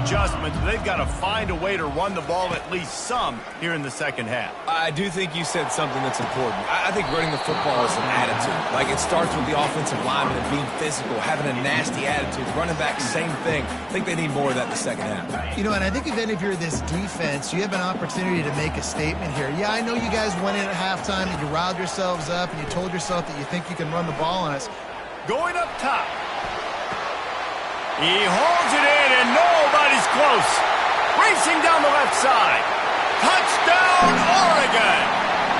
adjustments, but they've got to find a way to run the ball at least some here in the second half. I do think you said something that's important. I think running the football is an attitude. Like, it starts with the offensive lineman and being physical, having a nasty attitude. Running back, same thing. I think they need more of that in the second half. You know, and I think if any of you are this defense, you have an opportunity to make a statement here. Yeah, I know you guys went in at halftime and you riled yourselves up and you told yourself that you think you can run the ball on us. Going up top. He holds it in, and nobody's close. Racing down the left side. Touchdown, Oregon!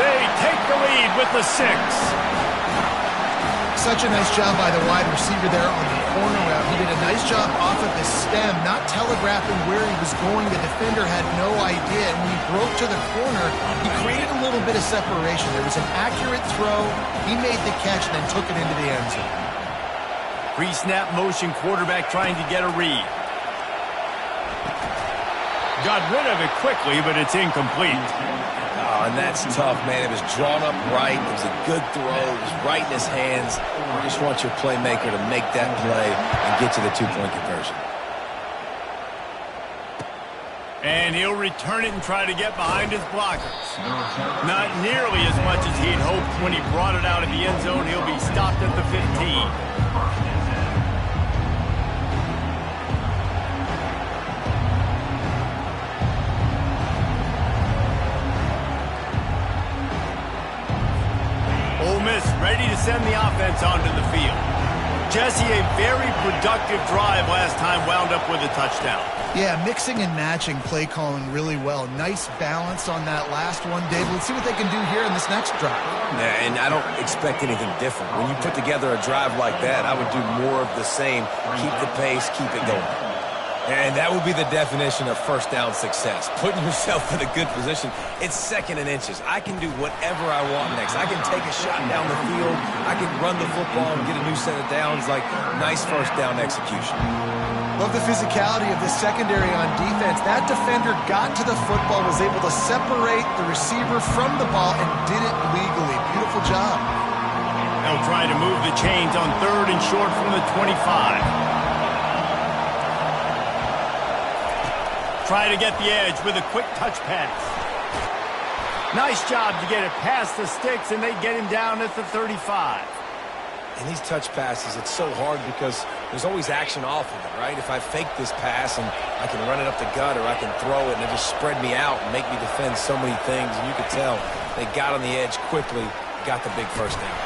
They take the lead with the 6. Such a nice job by the wide receiver there on the corner route. He did a nice job off of the stem, not telegraphing where he was going. The defender had no idea, and when he broke to the corner, he created a little bit of separation. There was an accurate throw. He made the catch and then took it into the end zone. Pre-snap motion, quarterback trying to get a read. Got rid of it quickly, but it's incomplete. Oh, and that's tough, man. It was drawn up right. It was a good throw. It was right in his hands. You just want your playmaker to make that play and get to the 2-point conversion. And he'll return it and try to get behind his blockers. Not nearly as much as he'd hoped when he brought it out of the end zone. He'll be stopped at the 15. Ole Miss ready to send the offense onto the field. Jesse, a very productive drive last time wound up with a touchdown. Yeah, mixing and matching play calling really well. Nice balance on that last one, Dave. Let's see what they can do here in this next drive. Yeah, and I don't expect anything different. When you put together a drive like that, I would do more of the same. Keep the pace, keep it going. And that would be the definition of first down success. Putting yourself in a good position. It's 2nd and inches. I can do whatever I want next. I can take a shot down the field. I can run the football and get a new set of downs. Like, nice first down execution. Love the physicality of this secondary on defense. That defender got to the football, was able to separate the receiver from the ball, and did it legally. Beautiful job. They'll try to move the chains on 3rd and short from the 25. Try to get the edge with a quick touch pass. Nice job to get it past the sticks, and they get him down at the 35. And these touch passes, it's so hard because there's always action off of it, right? If I fake this pass and I can run it up the gut or I can throw it and it just spread me out and make me defend so many things, and you could tell they got on the edge quickly, got the big first down.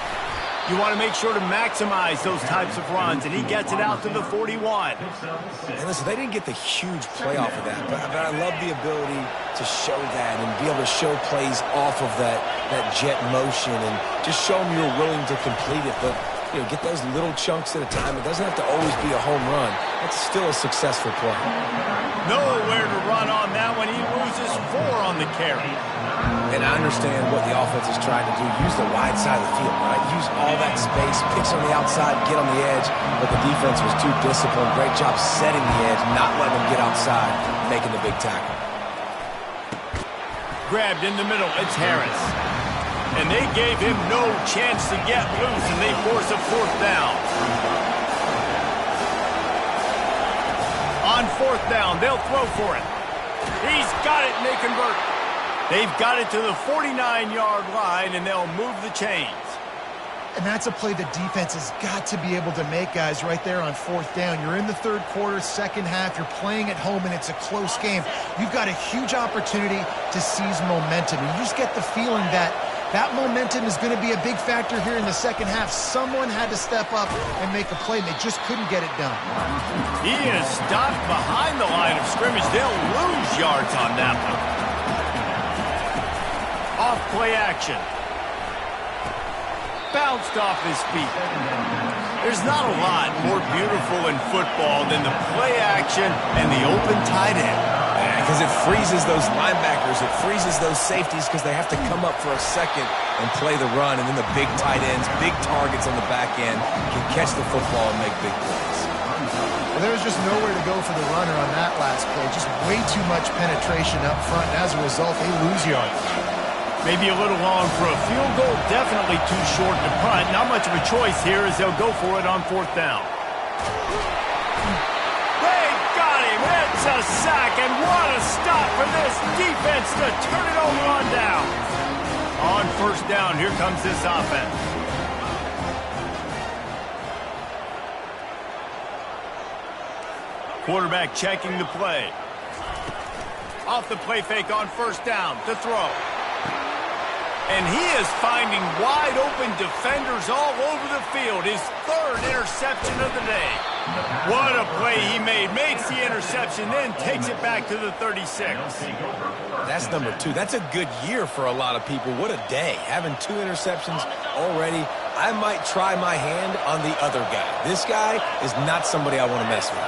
You want to make sure to maximize those types of runs, and he gets it out to the 41. And listen, they didn't get the huge play off of that, but I love the ability to show that and be able to show plays off of that jet motion and just show them you're willing to complete it. But, you know, get those little chunks at a time. It doesn't have to always be a home run. That's still a successful play. Nowhere to run on that one. He loses 4 on the carry. And I understand what the offense is trying to do. Use the wide side of the field, right? Use all that space, picks on the outside, get on the edge. But the defense was too disciplined. Great job setting the edge, not letting them get outside, making the big tackle. Grabbed in the middle. It's Harris. And they gave him no chance to get loose, and they force a 4th down. On 4th down, they'll throw for it. He's got it, and they convert. They've got it to the 49-yard line, and they'll move the chains. And that's a play the defense has got to be able to make, guys, right there on 4th down. You're in the 3rd quarter, 2nd half. You're playing at home, and it's a close game. You've got a huge opportunity to seize momentum. You just get the feeling that that momentum is going to be a big factor here in the 2nd half. Someone had to step up and make a play, and they just couldn't get it done. He is stopped behind the line of scrimmage. They'll lose yards on that one. Off play action. Bounced off his feet. There's not a lot more beautiful in football than the play action and the open tight end. Because it freezes those linebackers, it freezes those safeties because they have to come up for a second and play the run, and then the big tight ends, big targets on the back end can catch the football and make big plays. Well, there was just nowhere to go for the runner on that last play. Just way too much penetration up front, and as a result, they lose yards. Maybe a little long for a field goal, definitely too short to punt. Not much of a choice here as they'll go for it on 4th down. They got him. It's a sack, and what a stop for this defense to turn it over on down. On 1st down, here comes this offense. Quarterback checking the play. Off the play fake on 1st down to throw. And he is finding wide-open defenders all over the field. His 3rd interception of the day. What a play he made. Makes the interception, then takes it back to the 36. That's number 2. That's a good year for a lot of people. What a day. Having 2 interceptions already. I might try my hand on the other guy. This guy is not somebody I want to mess with.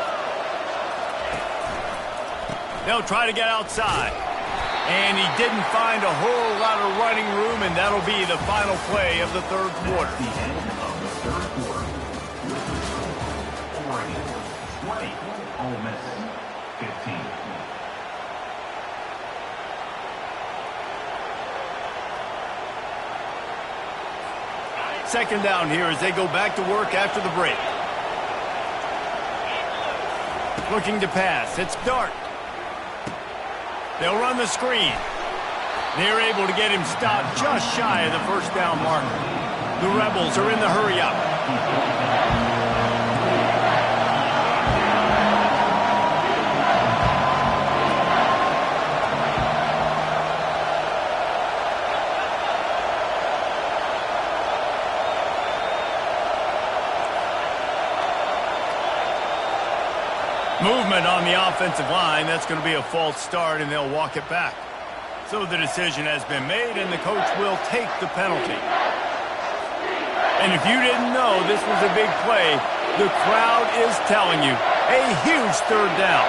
They'll try to get outside. And he didn't find a whole lot of running room, and that'll be the final play of the 3rd quarter. The end of the 3rd quarter. Oregon 20, Ole Miss 15. Second down here as they go back to work after the break. Looking to pass. It's Dart. They'll run the screen. They're able to get him stopped just shy of the 1st down marker. The Rebels are in the hurry-up. Movement on the offensive line. That's going to be a false start, and they'll walk it back. So the decision has been made, and the coach will take the penalty. And if you didn't know this was a big play, the crowd is telling you, a huge 3rd down.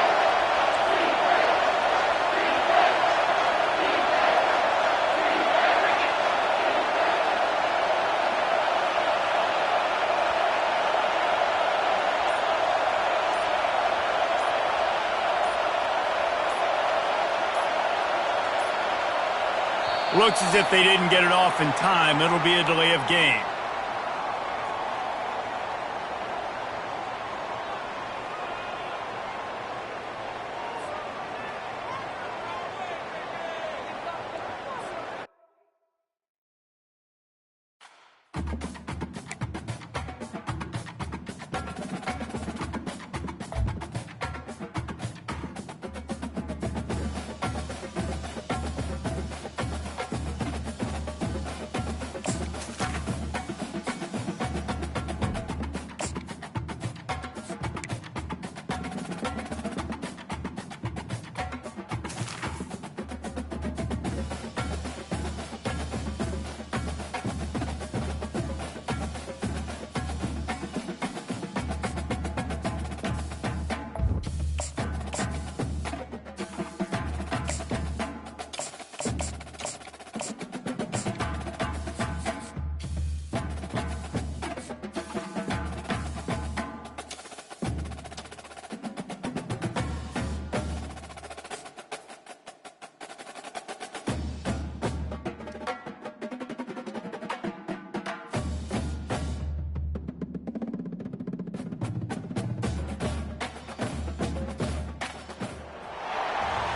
Looks as if they didn't get it off in time. It'll be a delay of game.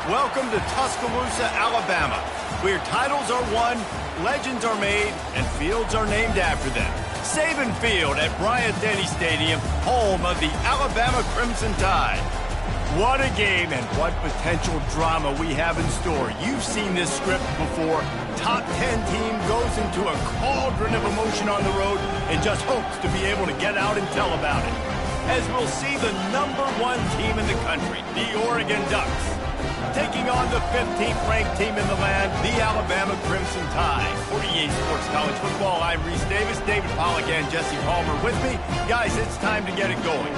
Welcome to Tuscaloosa, Alabama, where titles are won, legends are made, and fields are named after them. Saban Field at Bryant-Denny Stadium, home of the Alabama Crimson Tide. What a game and what potential drama we have in store. You've seen this script before. Top 10 team goes into a cauldron of emotion on the road and just hopes to be able to get out and tell about it. As we'll see the #1 team in the country, the Oregon Ducks, taking on the 15th ranked team in the land, the Alabama Crimson Tide. For EA Sports College Football, I'm Reese Davis, David Pollack, and Jesse Palmer with me. Guys, it's time to get it going.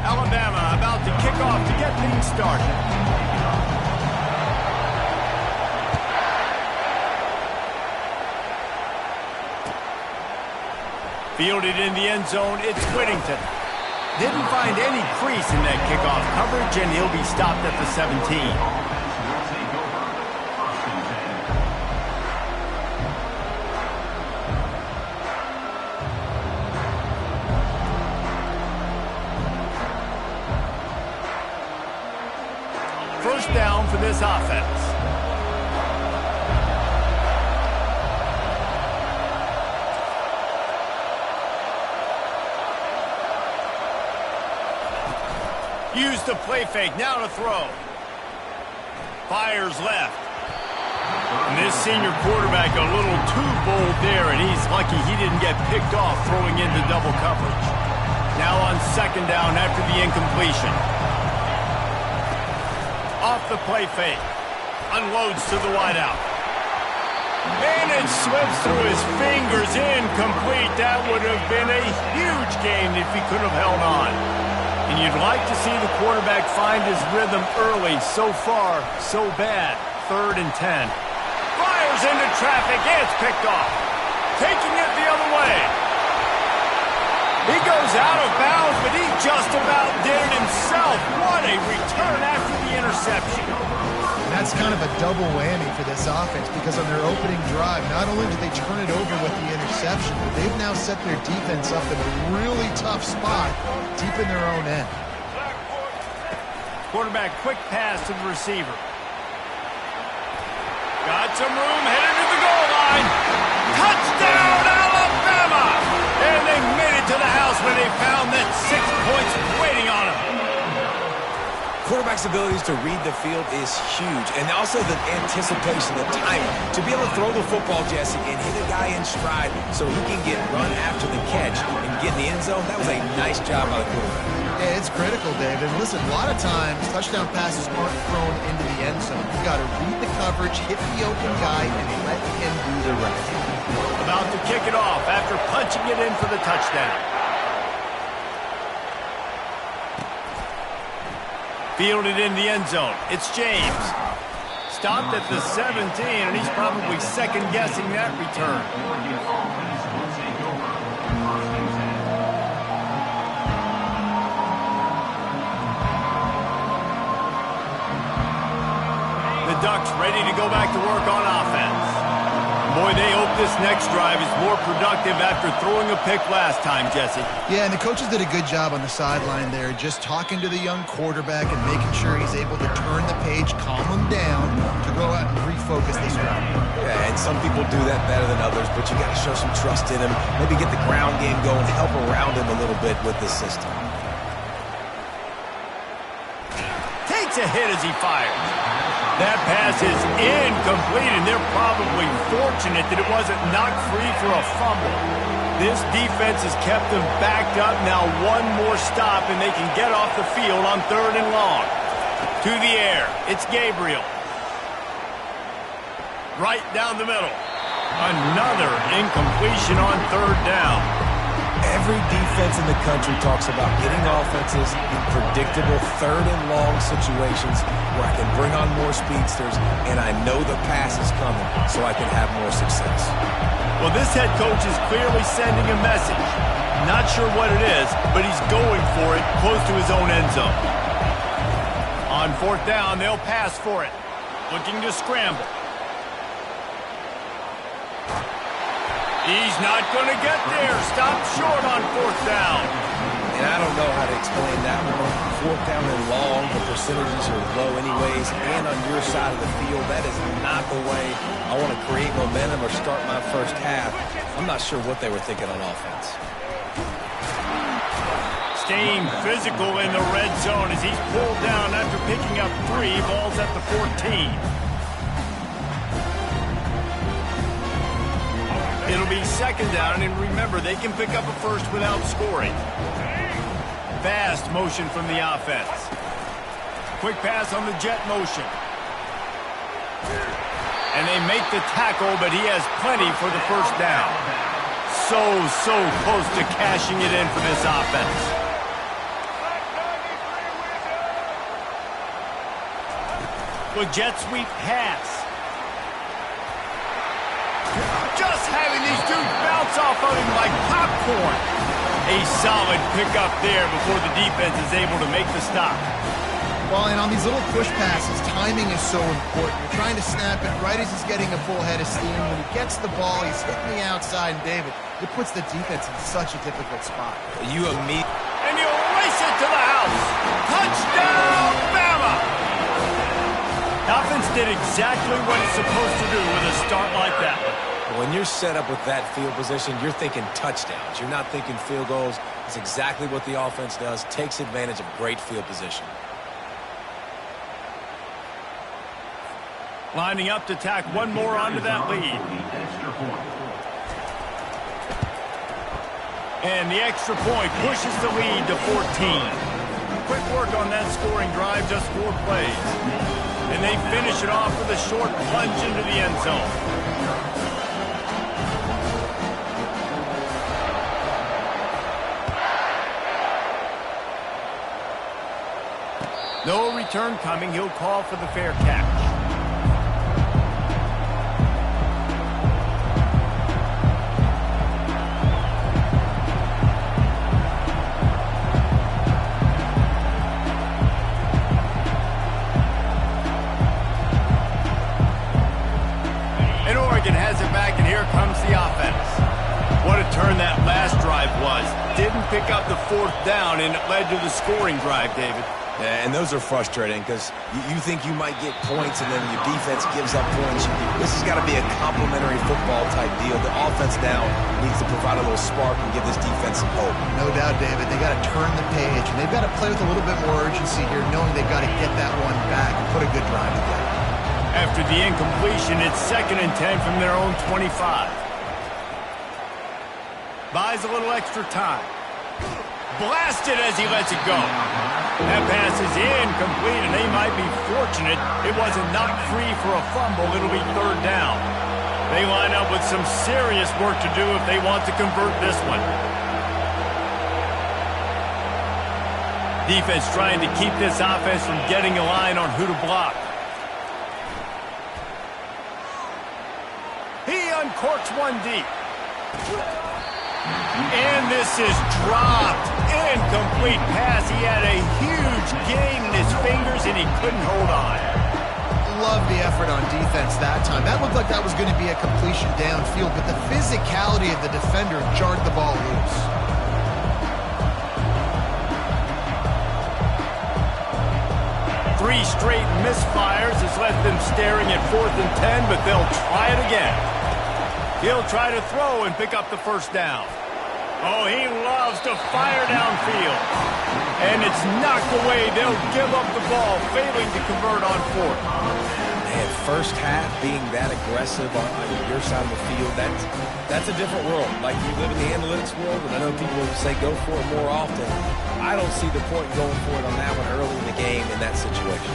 Alabama about to kick off to get things started. Fielded in the end zone, it's Whittington. Didn't find any crease in that kickoff coverage, and he'll be stopped at the 17. First down for this offense. Use the play fake, now to throw. Fires left. And this senior quarterback a little too bold there, and he's lucky he didn't get picked off throwing into double coverage. Now on second down after the incompletion. Off the play fake. Unloads to the wideout. And it slips through his fingers, incomplete. That would have been a huge gain if he could have held on. And you'd like to see the quarterback find his rhythm early. So far, so bad. 3rd and 10. Fires into traffic. It's picked off. Taking it the other way. He goes out of bounds, but he just about did it himself. What a return after the interception. And that's kind of a double whammy for this offense, because on their opening drive, not only did they turn it over with the interception, but they've now set their defense up in a really tough spot deep in their own end. Quarterback quick pass to the receiver. Got some room, headed to the goal line. Touchdown, Alabama! And they made it to the house when they found that 6 points waiting on them. Quarterback's abilities to read the field is huge, and also the anticipation, the timing. To be able to throw the football, Jesse, and hit a guy in stride so he can get run after the catch and get in the end zone, that was a nice job by the quarterback. Yeah, it's critical, David. Listen, a lot of times, touchdown passes aren't thrown into the end zone. You've got to read the coverage, hit the open guy, and let him do the rest. About to kick it off after punching it in for the touchdown. Fielded in the end zone. It's James. Stopped at the 17, and he's probably second-guessing that return. Ducks ready to go back to work on offense. Boy, they hope this next drive is more productive after throwing a pick last time, Jesse. Yeah, and the coaches did a good job on the sideline there, just talking to the young quarterback and making sure he's able to turn the page, calm him down, to go out and refocus this drive. Yeah, and some people do that better than others, but you got to show some trust in him, maybe get the ground game going, help around him a little bit with this system. Takes a hit as he fires. That pass is incomplete, and they're probably fortunate that it wasn't knocked free for a fumble. This defense has kept them backed up. Now one more stop, and they can get off the field on 3rd and long. To the air, it's Gabriel. Right down the middle. Another incompletion on 3rd down. Every defense in the country talks about getting offenses in predictable 3rd and long situations where I can bring on more speedsters and I know the pass is coming so I can have more success. Well, this head coach is clearly sending a message. Not sure what it is, but he's going for it close to his own end zone. On 4th down, they'll pass for it. Looking to scramble. He's not going to get there. Stopped short on 4th down. And I don't know how to explain that one. 4th down and long, the percentages are low anyways, and on your side of the field, that is not the way I want to create momentum or start my first half. I'm not sure what they were thinking on offense. Staying physical in the red zone as he's pulled down after picking up 3 balls at the 14. It'll be 2nd down, and remember, they can pick up a first without scoring. Fast motion from the offense. Quick pass on the jet motion. And they make the tackle, but he has plenty for the 1st down. So close to cashing it in for this offense. With jet sweep pass. Just having these dudes bounce off of him like popcorn. A solid pickup there before the defense is able to make the stop. Well, and on these little push passes, timing is so important. You're trying to snap it right as he's getting a full head of steam. When he gets the ball, he's hitting the outside, and David, it puts the defense in such a difficult spot. And you erase it to the house. Touchdown, Bama! The offense did exactly what it's supposed to do with a start like that. When you're set up with that field position, you're thinking touchdowns. You're not thinking field goals. It's exactly what the offense does. Takes advantage of great field position. Lining up to tack one more onto that lead. And the extra point pushes the lead to 14. Quick work on that scoring drive, just 4 plays. And they finish it off with a short plunge into the end zone. No return coming. He'll call for the fair catch. And Oregon has it back, and here comes the offense. What a turn that last drive was. Didn't pick up the 4th down, and it led to the scoring drive, David. Yeah, and those are frustrating because you think you might get points and then your defense gives up points. This has got to be a complementary football type deal. The offense now needs to provide a little spark and give this defense some hope. No doubt, David. They got to turn the page, and they've got to play with a little bit more urgency here, knowing they've got to get that one back and put a good drive together. After the incompletion, it's 2nd and 10 from their own 25. Buys a little extra time. Blasted as he lets it go. That pass is incomplete, and they might be fortunate it wasn't knocked free for a fumble. It'll be 3rd down. They line up with some serious work to do if they want to convert this one. Defense trying to keep this offense from getting a line on who to block. He uncorks one deep. And this is dropped. Incomplete pass. He had a huge gain in his fingers, and he couldn't hold on. love the effort on defense that time. That looked like that was going to be a completion downfield, but the physicality of the defender jarred the ball loose. Three straight misfires has left them staring at 4th and 10, but they'll try it again. He'll try to throw and pick up the first down. Oh, he loves to fire downfield. And it's knocked away. They'll give up the ball, failing to convert on 4th. Man, first half being that aggressive on your side of the field, that's a different world. Like, you live in the analytics world, and I know people say go for it more often. I don't see the point in going for it on that one early in the game in that situation.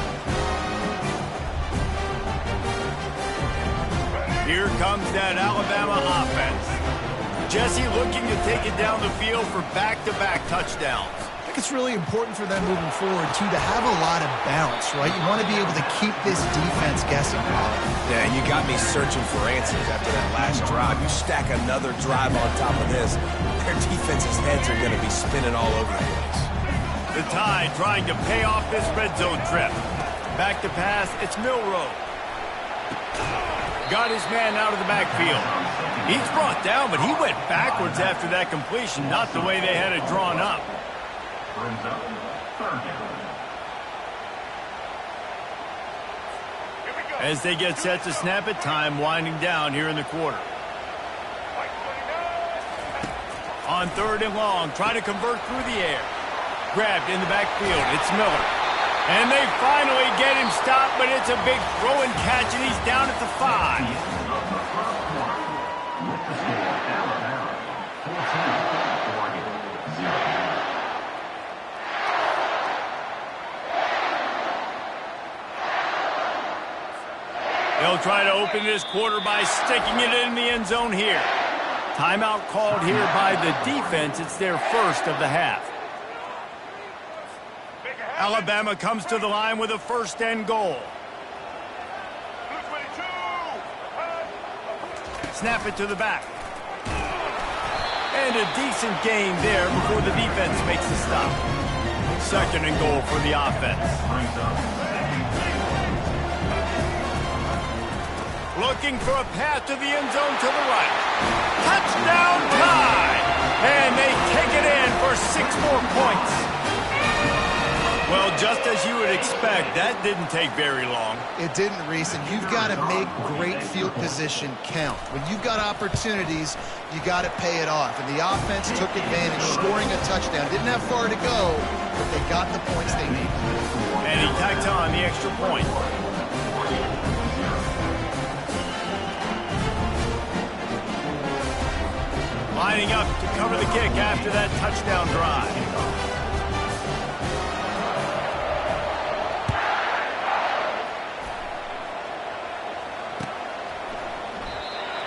Here comes that Alabama offense. Jesse looking to take it down the field for back-to-back touchdowns. I think it's really important for them moving forward, too, to have a lot of bounce, right? You want to be able to keep this defense guessing. Yeah, and you got me searching for answers after that last drive. You stack another drive on top of this, their defense's heads are going to be spinning all over the place. The Tide trying to pay off this red zone trip. Back to pass, it's Milroe. Got his man out of the backfield. He's brought down, but he went backwards after that completion, not the way they had it drawn up. As they get set to snap it, time winding down here in the quarter. On 3rd and long, trying to convert through the air. Grabbed in the backfield, it's Miller. And they finally get him stopped, but it's a big throw and catch, and he's down at the 5. They'll try to open this quarter by sticking it in the end zone here. Timeout called here by the defense. It's their first of the half. Alabama comes to the line with a 1st and goal. Snap it to the back. And a decent gain there before the defense makes the stop. 2nd and goal for the offense. Looking for a path to the end zone to the right. Touchdown Tide! And they take it in for 6 more points. Well, just as you would expect, that didn't take very long. It didn't, Reese, and you've got to make great field position count. When you've got opportunities, you got to pay it off. And the offense took advantage, scoring a touchdown. Didn't have far to go, but they got the points they needed. And he tacked on the extra point. Lining up to cover the kick after that touchdown drive.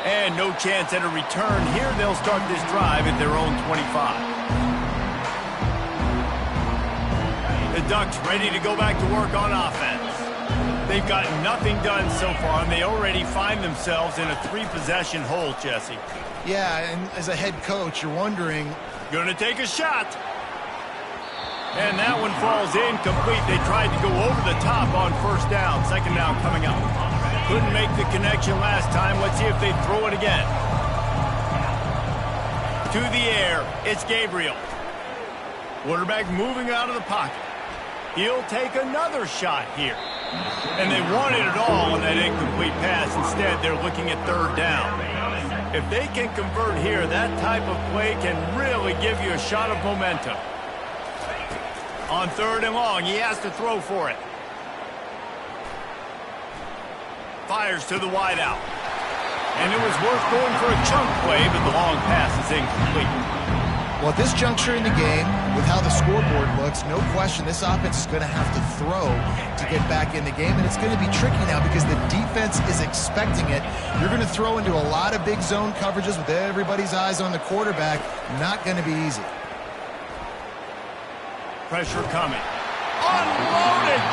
And no chance at a return here. They'll start this drive at their own 25. The Ducks ready to go back to work on offense. They've got nothing done so far, and they already find themselves in a 3-possession hole, Jesse. Yeah, and as a head coach, you're wondering... Gonna take a shot. And that one falls incomplete. They tried to go over the top on 1st down. 2nd down coming up. Couldn't make the connection last time. Let's see if they throw it again. To the air, it's Gabriel. Quarterback moving out of the pocket. He'll take another shot here. And they wanted it all on that incomplete pass. Instead, they're looking at 3rd down. If they can convert here, that type of play can really give you a shot of momentum. On 3rd and long, he has to throw for it. Fires to the wideout. And it was worth going for a chunk play, but the long pass is incomplete. Well, at this juncture in the game, with how the scoreboard looks, no question this offense is going to have to throw to get back in the game, and it's going to be tricky now because the defense is expecting it. You're going to throw into a lot of big zone coverages with everybody's eyes on the quarterback. Not going to be easy. Pressure coming. Unloaded